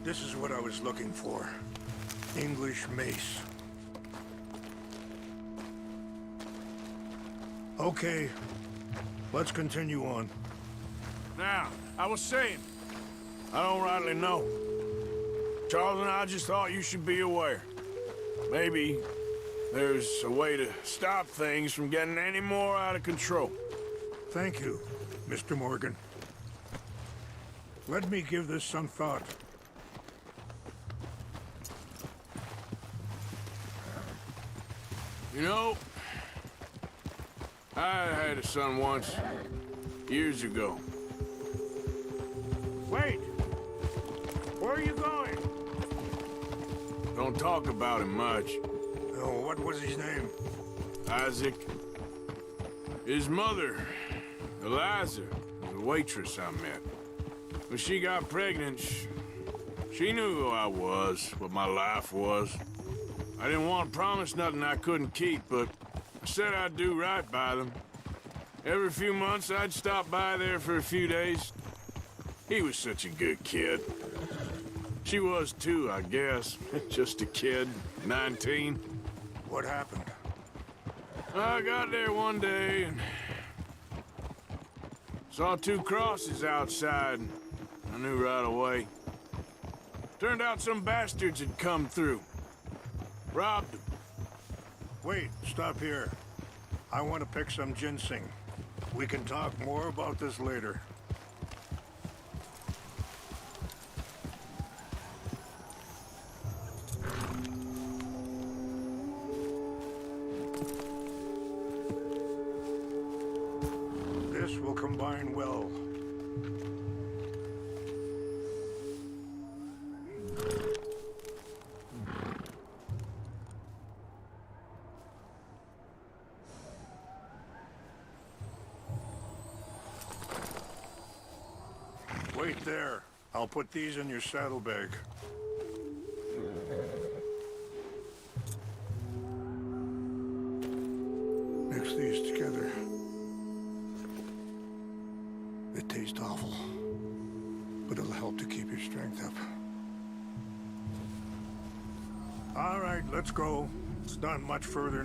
This is what I was looking for. English mace. Okay, let's continue on. Now, I was saying, I don't rightly know. Charles and I just thought you should be aware. Maybe there's a way to stop things from getting any more out of control. Thank you, Mr. Morgan. Let me give this some thought. You know, I had a son once, years ago. Wait! Where are you going? Don't talk about him much. Oh, what was his name? Isaac. His mother, Eliza, was a waitress I met. When she got pregnant, she knew who I was, what my life was. I didn't want to promise nothing I couldn't keep, but I said I'd do right by them. Every few months, I'd stop by there for a few days. He was such a good kid. She was too, I guess. Just a kid, 19. What happened? I got there one day and saw two crosses outside. I knew right away. Turned out some bastards had come through. Robbed him. Wait, stop here. I want to pick some ginseng. We can talk more about this later. This will combine well. Wait there. I'll put these in your saddlebag. Mix these together. It tastes awful, but it'll help to keep your strength up. All right, let's go. It's not much further.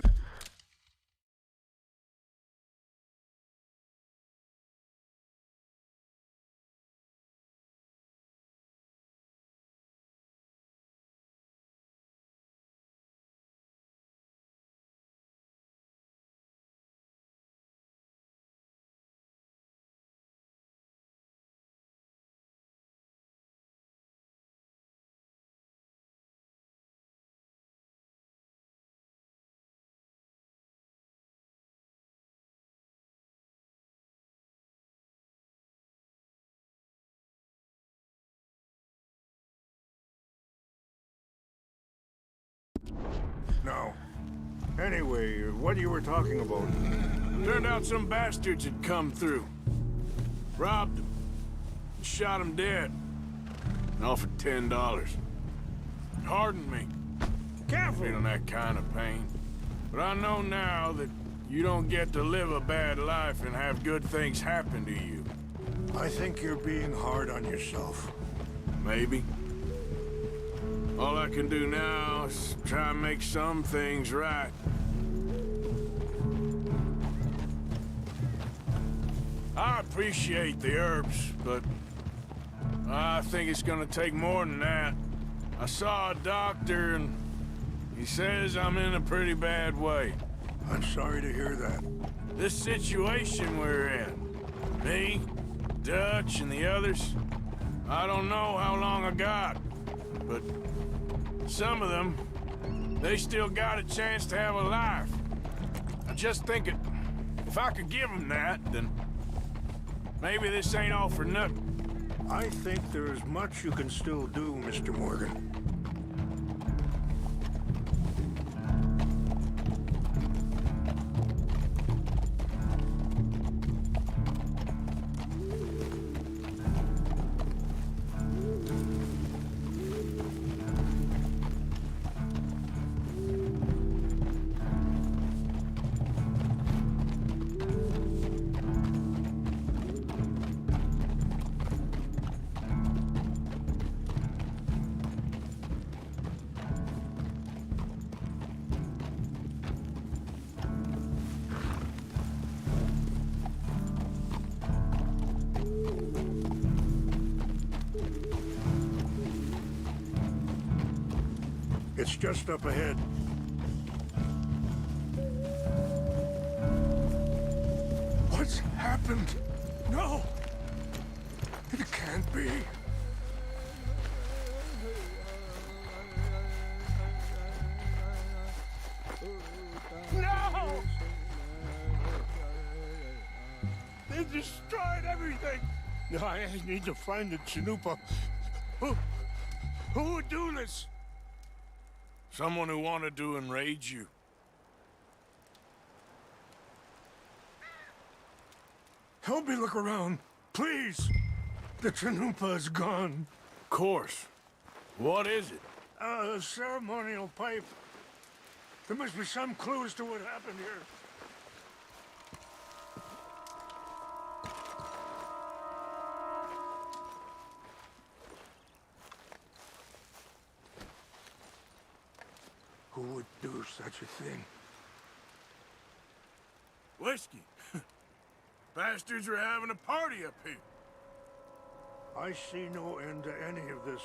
No. Anyway, what you were talking about? Turned out some bastards had come through. Robbed him. Shot him dead. And offered $10. Hardened me. Careful! Feeling that kind of pain. But I know now that you don't get to live a bad life and have good things happen to you. I think you're being hard on yourself. Maybe. All I can do now is try and make some things right. I appreciate the herbs, but I think it's gonna take more than that. I saw a doctor and he says I'm in a pretty bad way. I'm sorry to hear that. This situation we're in, me, Dutch, and the others, I don't know how long I got, but some of them, they still got a chance to have a life. I just think if I could give them that, then maybe this ain't all for nothing. I think there's much you can still do, Mr. Morgan. It's just up ahead. What's happened? No! It can't be. No! They destroyed everything! I need to find the Chanupa. Who would do this? Someone who wanted to enrage you. Help me look around, please. The Chanupa is gone. Of course. What is it? A ceremonial pipe. There must be some clues to what happened here. Who would do such a thing? Whiskey. Bastards are having a party up here. I see no end to any of this.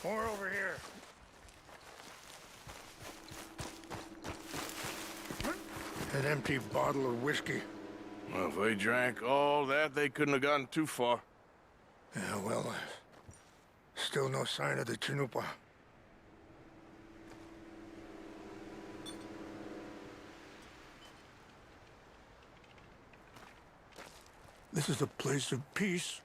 More over here. An empty bottle of whiskey. Well, if they drank all that, they couldn't have gotten too far. Yeah, well, still no sign of the Chanupa. This is a place of peace.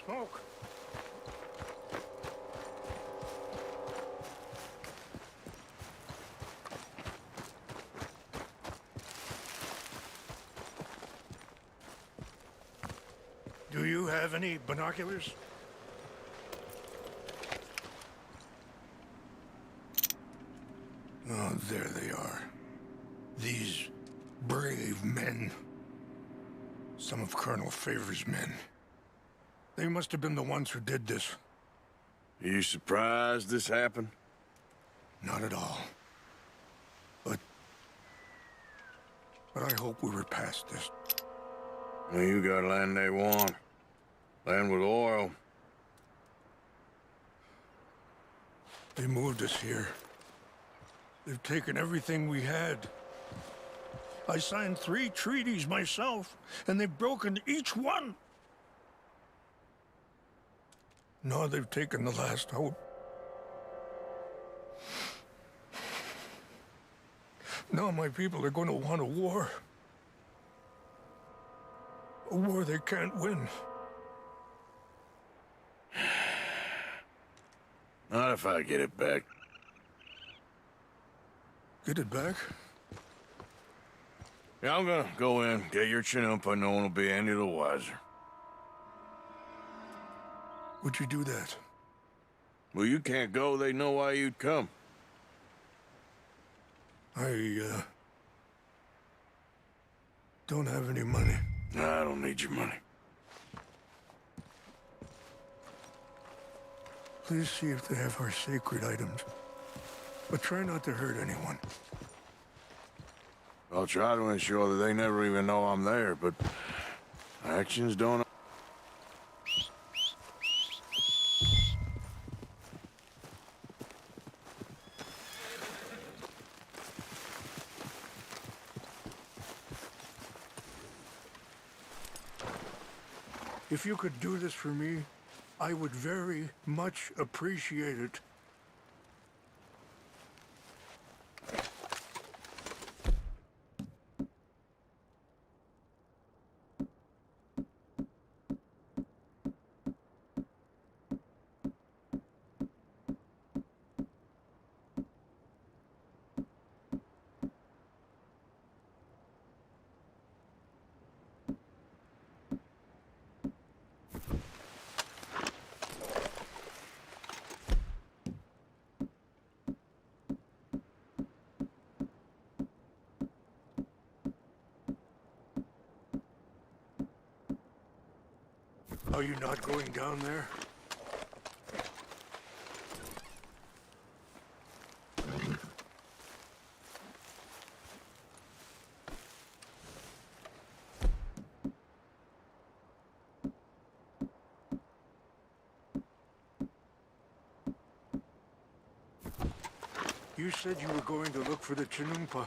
Smoke. Do you have any binoculars? Oh, there they are. These brave men. Some of Colonel Favor's men. They must have been the ones who did this. Are you surprised this happened? Not at all. But I hope we were past this. Well, you got land they want. Land with oil. They moved us here. They've taken everything we had. I signed 3 treaties myself, and they've broken each one. Now they've taken the last hope. Now my people are going to want a war. A war they can't win. Not if I get it back. Get it back? Yeah, I'm gonna go in, get your chinumpa, no one will be any the wiser. Would you do that? Well, you can't go, they know why you'd come. I, don't have any money. I don't need your money. Please see if they have our sacred items. But try not to hurt anyone. I'll try to ensure that they never even know I'm there, but actions don't... If you could do this for me, I would very much appreciate it. Are you not going down there? You said you were going to look for the Chinumpa.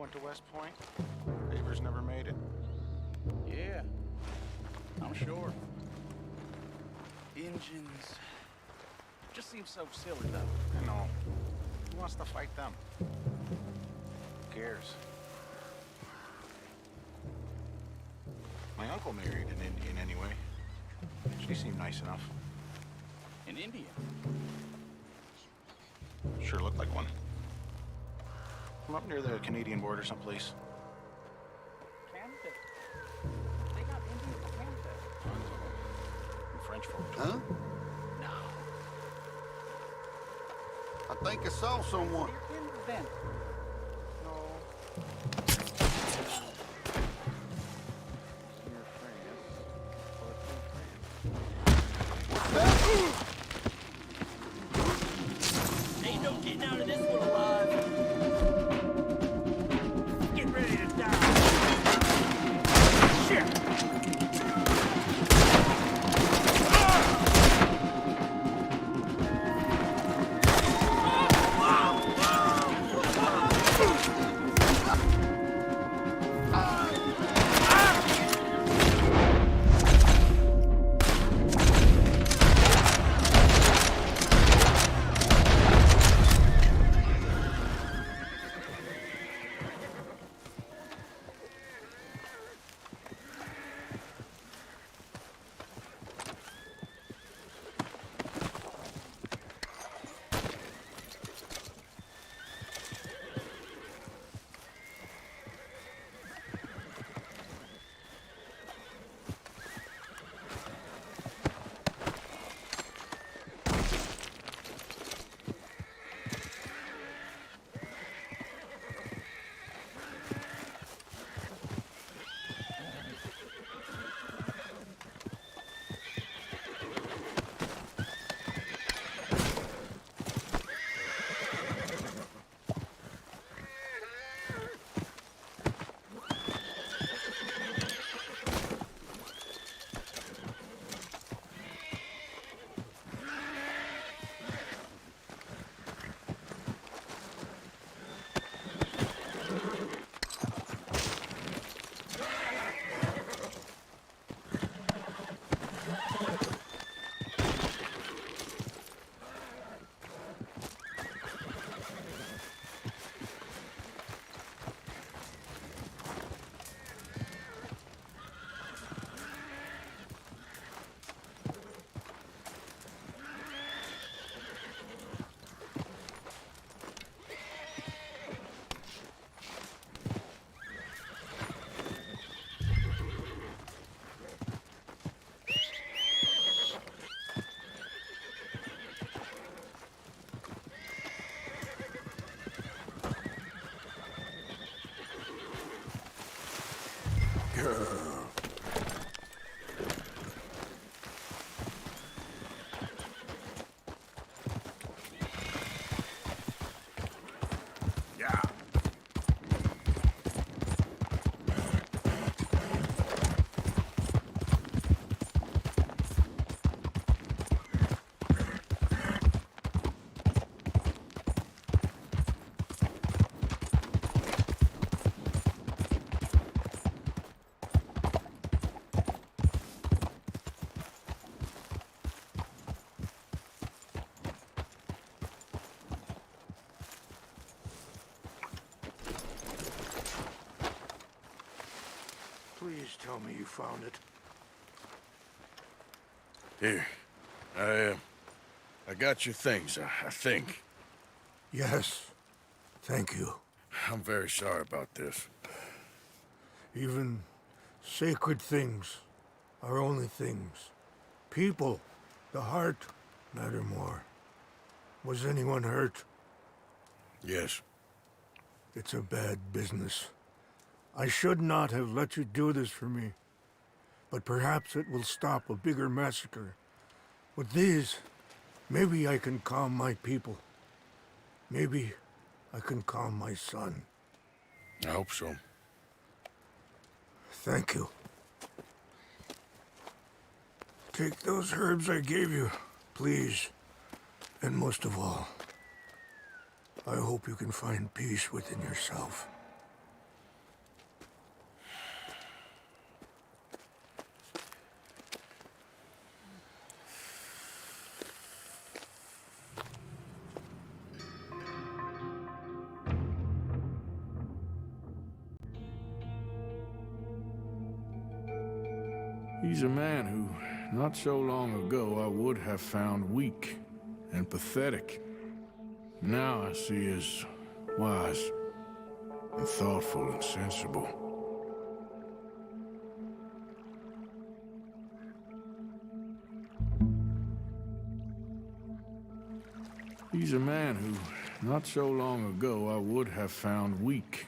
went to West Point? Favors never made it. Yeah, I'm sure. Engines. Just seems so silly, though. I know. Who wants to fight them? Who cares? My uncle married an Indian anyway. She seemed nice enough. An Indian? Sure looked like one. From up near the Canadian border someplace. Canada? They got Indians in Canada. Tons of them. And French folk. Huh? No. I think I saw someone. They're in the vent. No. Near France. Or through France. Ain't no getting out of this one alive. Get ready to die. Shit! Please tell me you found it. Here. I got your things, I think. Yes. Thank you. I'm very sorry about this. Even sacred things are only things. People, the heart, matter more. Was anyone hurt? Yes. It's a bad business. I should not have let you do this for me. But perhaps it will stop a bigger massacre. With these, maybe I can calm my people. Maybe I can calm my son. I hope so. Thank you. Take those herbs I gave you, please. And most of all, I hope you can find peace within yourself. He's a man who, not so long ago, I would have found weak and pathetic. Now I see as wise and thoughtful and sensible. He's a man who, not so long ago, I would have found weak.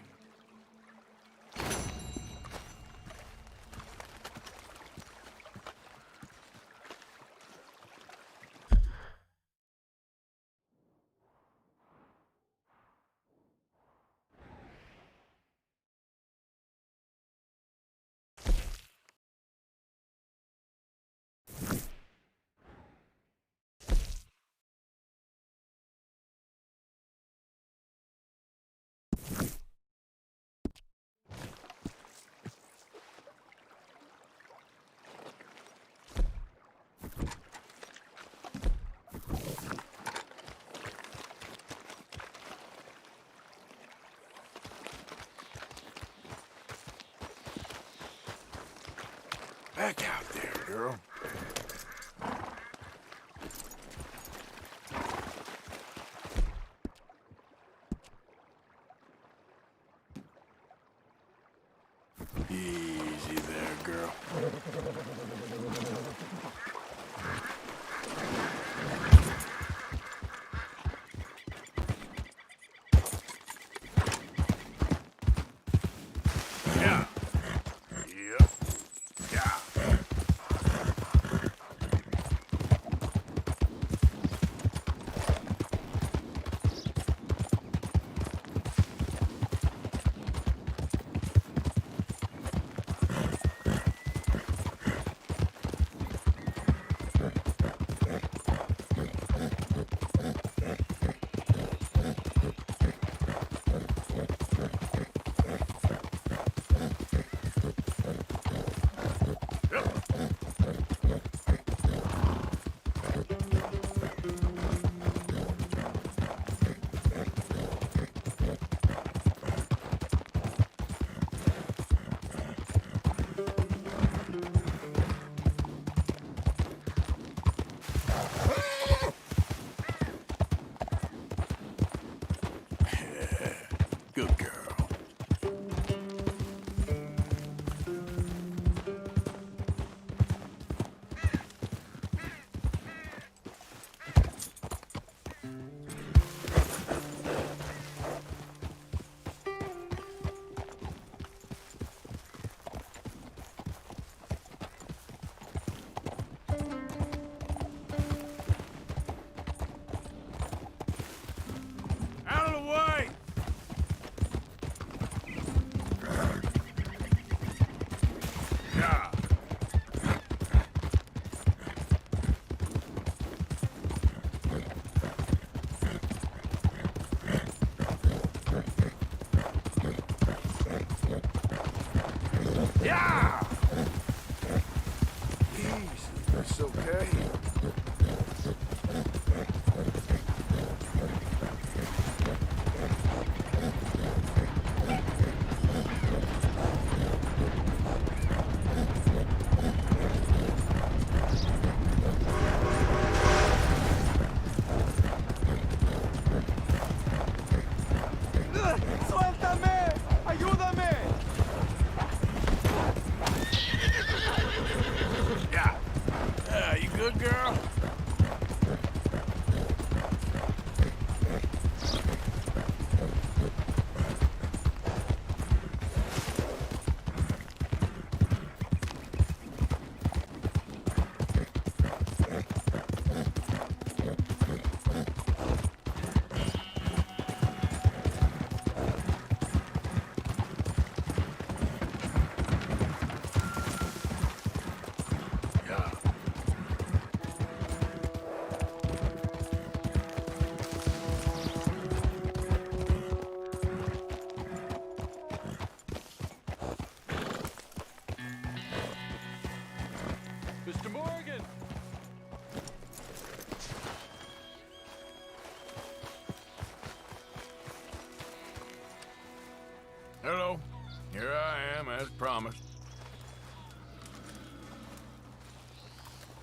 Back out there, girl. Easy there, girl. Yeah. Yep. Yeah. Good girl. Out of the way! Yeah. Yeah! Easy, it's okay. ¡Suéltame! ¡Ayúdame! Yeah. You good, girl? Mr. Morgan! Hello. Here I am, as promised.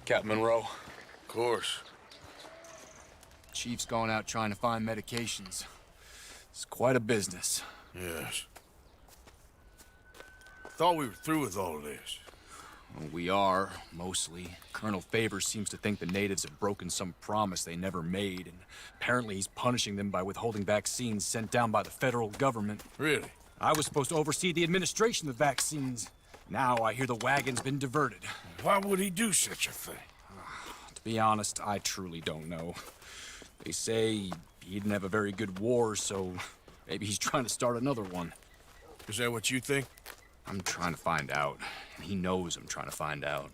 Captain Monroe. Of course. Chief's gone out trying to find medications. It's quite a business. Yes. Thought we were through with all of this. Well, we are, mostly. Colonel Favors seems to think the natives have broken some promise they never made, and apparently he's punishing them by withholding vaccines sent down by the federal government. Really? I was supposed to oversee the administration of the vaccines. Now I hear the wagon's been diverted. Why would he do such a thing? To be honest, I truly don't know. They say he didn't have a very good war, so maybe he's trying to start another one. Is that what you think? I'm trying to find out, and he knows I'm trying to find out.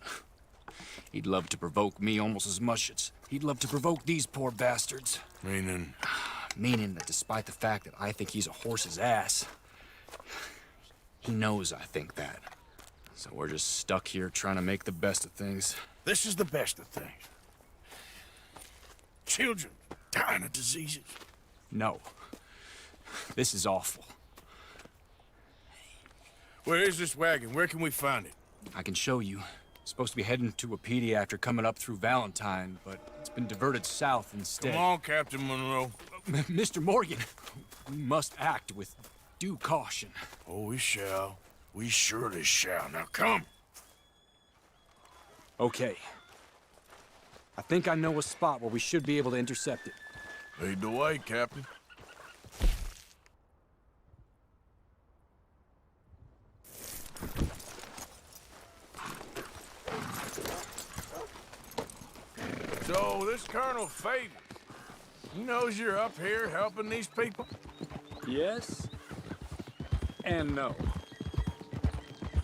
He'd love to provoke me almost as much as he'd love to provoke these poor bastards. Meaning? Meaning that despite the fact that I think he's a horse's ass, he knows I think that. So we're just stuck here trying to make the best of things. This is the best of things. Children dying of diseases. No. This is awful. Where is this wagon? Where can we find it? I can show you. Supposed to be heading to Wapiti after coming up through Valentine, but it's been diverted south instead. Come on, Captain Monroe. Mr. Morgan, we must act with due caution. Oh, we shall. We surely shall. Now come. Okay. I think I know a spot where we should be able to intercept it. Lead the way, Captain. So, this Colonel Favors, he knows you're up here helping these people? Yes. And no.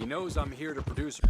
He knows I'm here to produce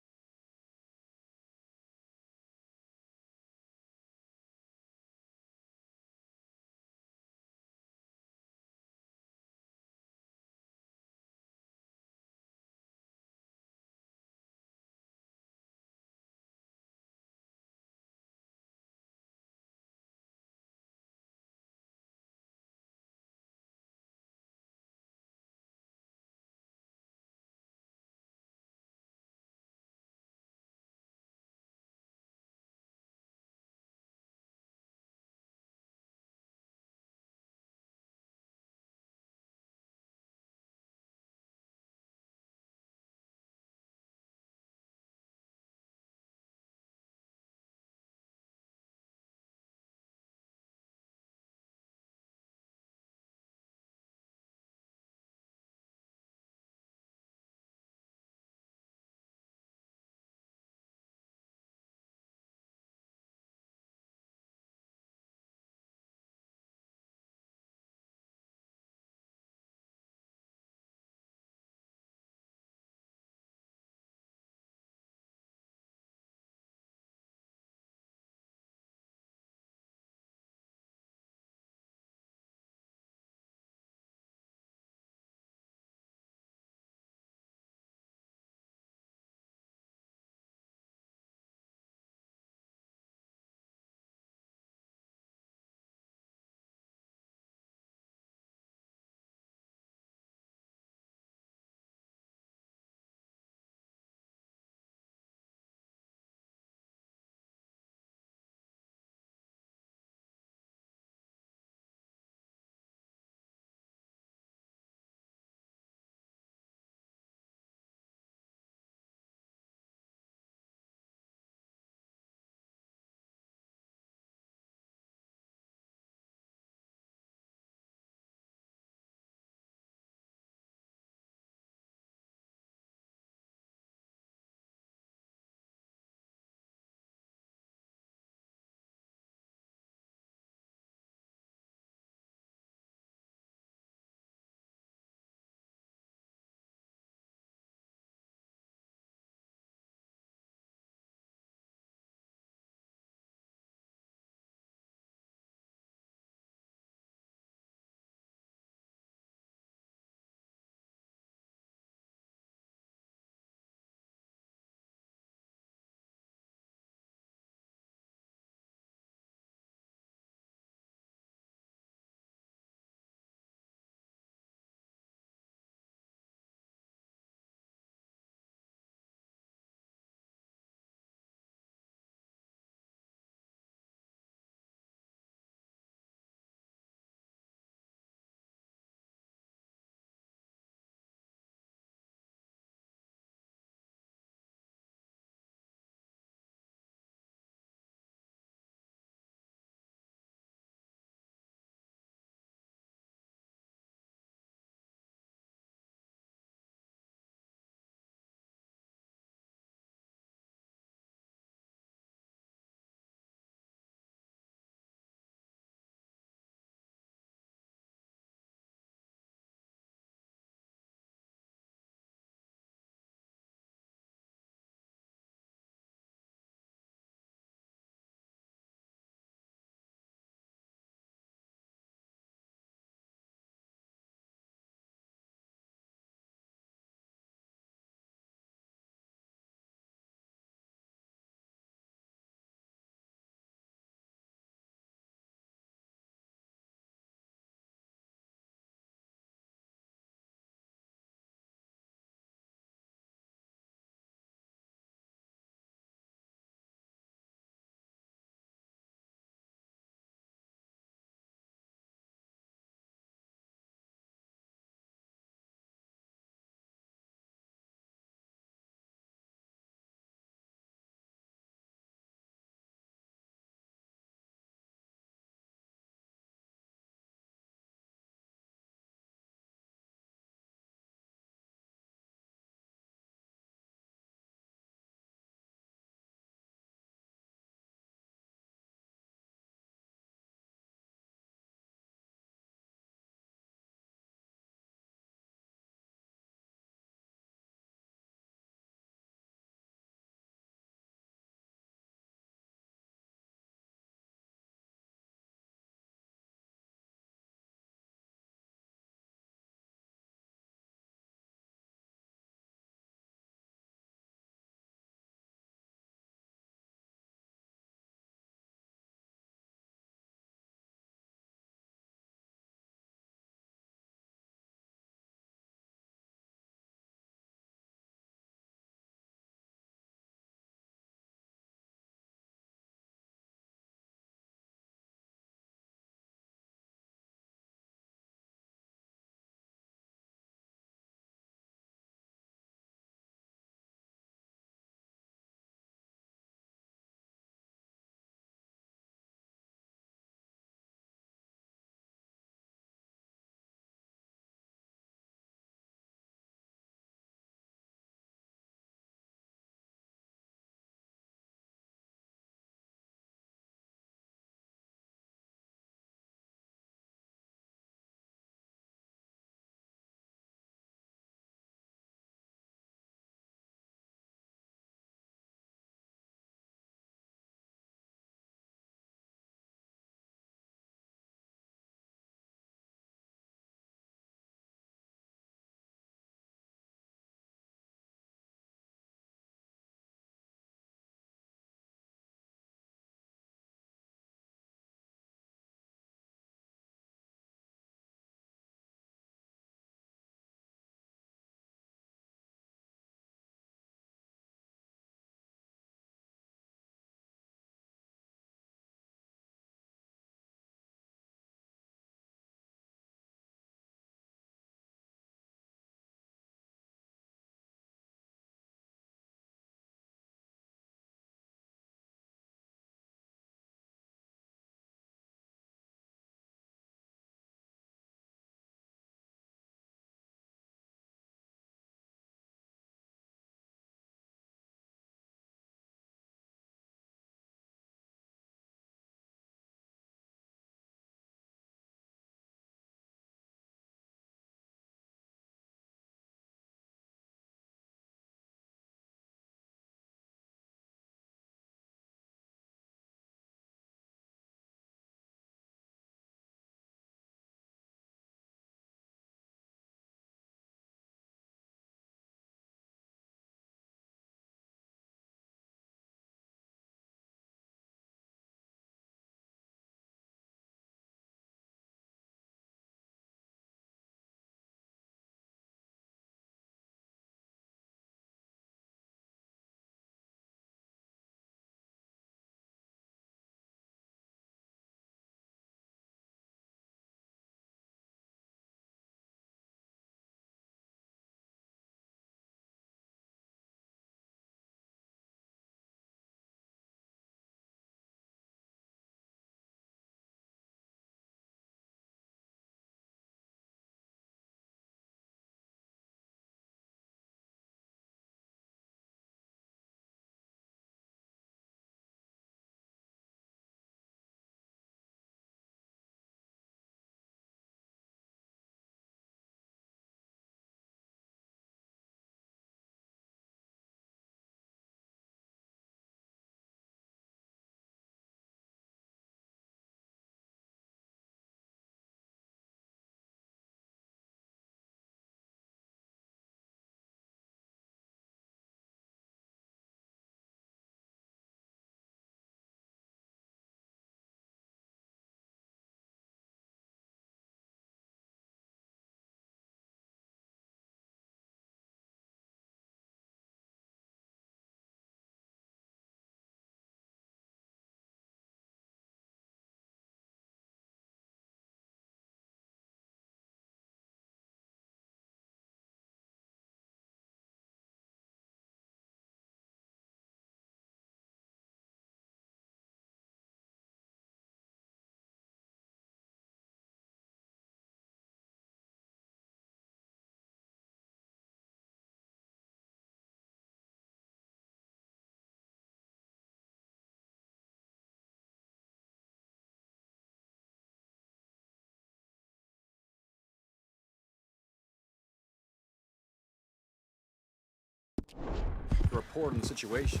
report on the situation.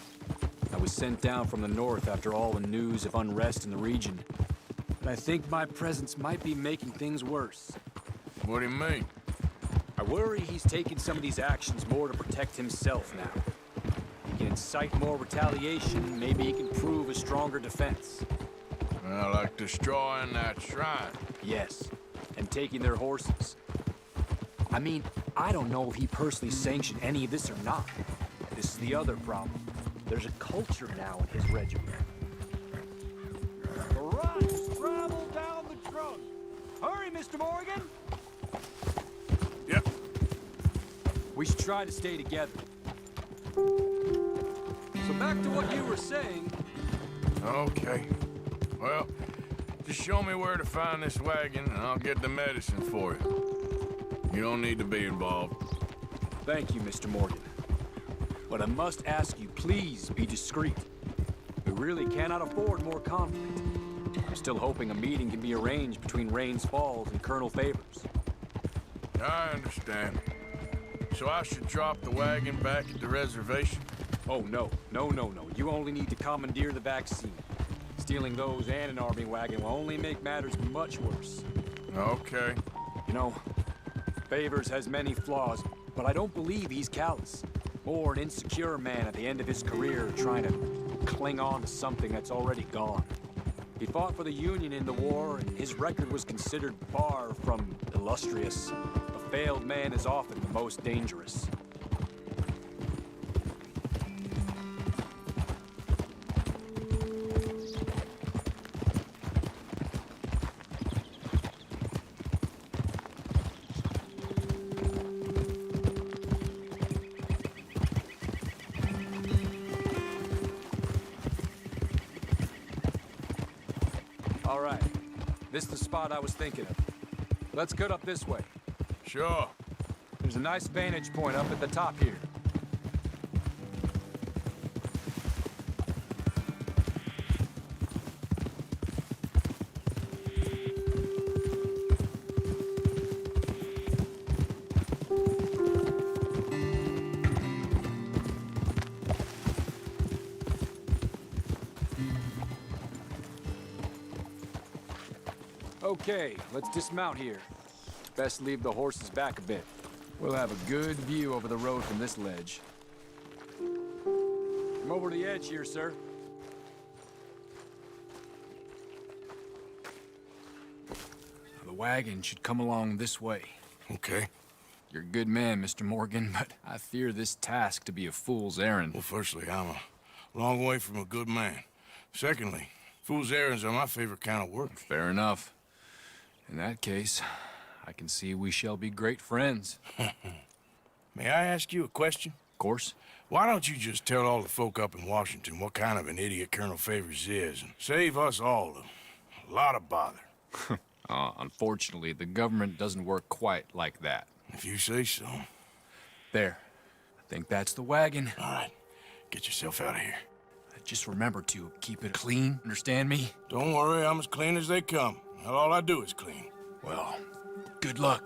I was sent down from the north after all the news of unrest in the region. But I think my presence might be making things worse. What do you mean? I worry he's taking some of these actions more to protect himself now. He can incite more retaliation, maybe he can prove a stronger defense. Well, like destroying that shrine. Yes, and taking their horses. I mean, I don't know if he personally sanctioned any of this or not. This is the other problem. There's a culture now in his regiment. Right, travel down the trunk. Hurry, Mr. Morgan. Yep. We should try to stay together. So back to what you were saying. Okay. Well, just show me where to find this wagon, and I'll get the medicine for you. You don't need to be involved. Thank you, Mr. Morgan. But I must ask you, please be discreet. We really cannot afford more conflict. I'm still hoping a meeting can be arranged between Rains Falls and Colonel Favors. I understand. So I should drop the wagon back at the reservation? Oh, no. No. You only need to commandeer the vaccine. Stealing those and an army wagon will only make matters much worse. Okay. You know, Favors has many flaws, but I don't believe he's callous. Or an insecure man at the end of his career trying to cling on to something that's already gone. He fought for the Union in the war, and his record was considered far from illustrious. A failed man is often the most dangerous. All right. This is the spot I was thinking of. Let's cut up this way. Sure. There's a nice vantage point up at the top here. Okay, let's dismount here. Best leave the horses back a bit. We'll have a good view over the road from this ledge. Come over to the edge here, sir. The wagon should come along this way. Okay. You're a good man, Mr. Morgan, but I fear this task to be a fool's errand. Well, firstly, I'm a long way from a good man. Secondly, fool's errands are my favorite kind of work. Fair enough. In that case, I can see we shall be great friends. May I ask you a question? Of course. Why don't you just tell all the folk up in Washington what kind of an idiot Colonel Favors is, and save us all a lot of bother? Unfortunately, the government doesn't work quite like that. If you say so. There. I think that's the wagon. All right. Get yourself out of here. Just remember to keep it clean, understand me? Don't worry, I'm as clean as they come. Not all I do is clean. Well, good luck.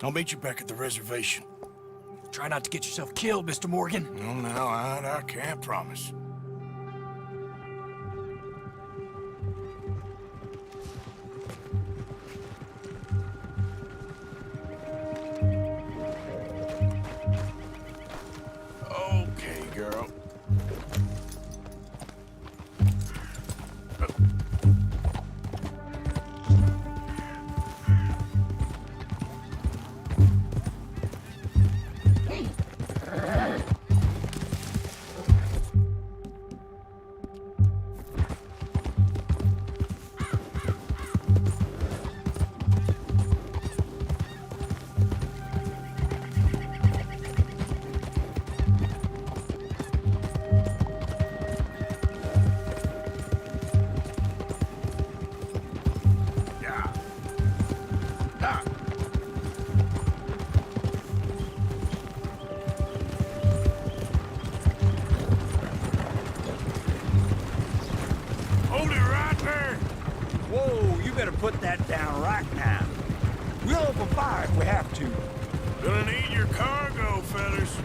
I'll meet you back at the reservation. Try not to get yourself killed, Mr. Morgan. No, now, I can't promise. Okay, girl. Put that down right now. We'll open fire if we have to. Gonna need your cargo, fellas.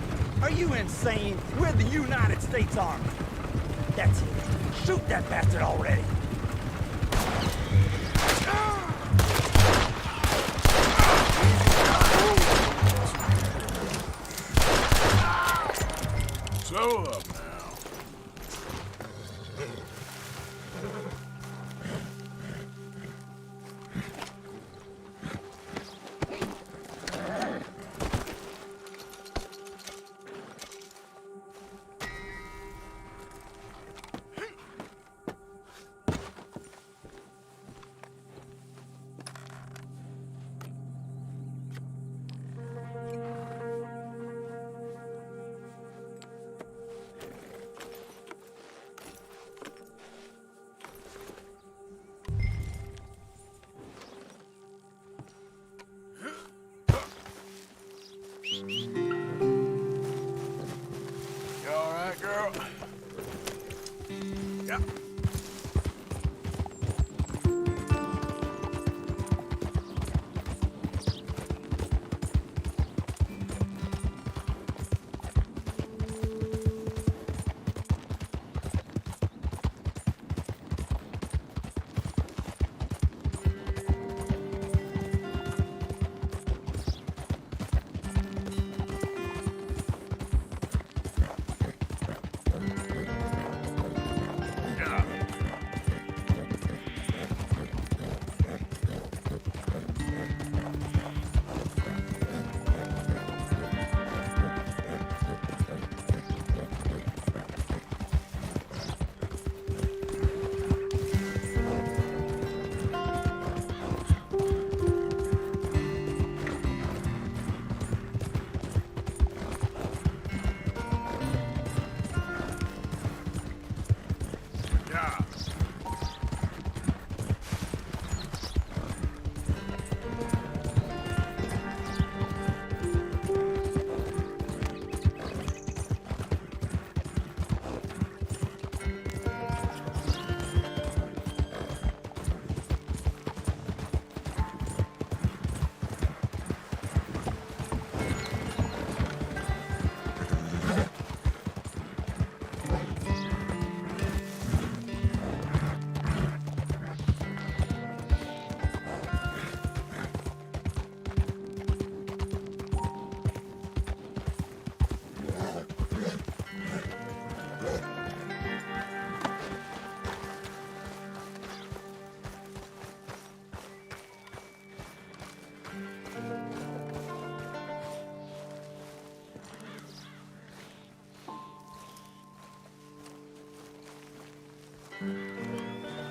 Are you insane? We're the United States Army. That's it. Shoot that bastard already. So up now. You all right, girl? Yeah.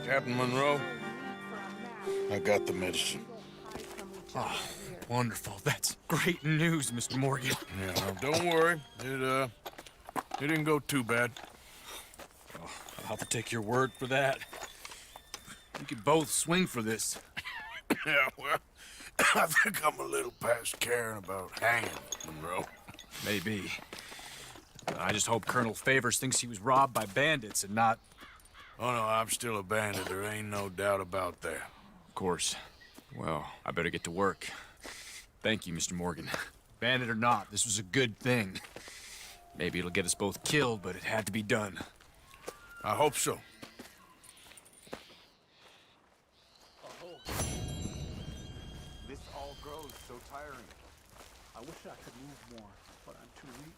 Captain Monroe, I got the medicine. Oh, wonderful. That's great news, Mr. Morgan. Yeah, no, don't worry. It didn't go too bad. Oh, I'll have to take your word for that. We could both swing for this. Yeah, well, I think I'm a little past caring about hanging, Monroe. Maybe. I just hope Colonel Favors thinks he was robbed by bandits and not... Oh, no, I'm still a bandit. There ain't no doubt about that. Of course. Well, I better get to work. Thank you, Mr. Morgan. Bandit or not, this was a good thing. Maybe it'll get us both killed, but it had to be done. I hope so. This all grows so tiring. I wish I could move more, but I'm too weak.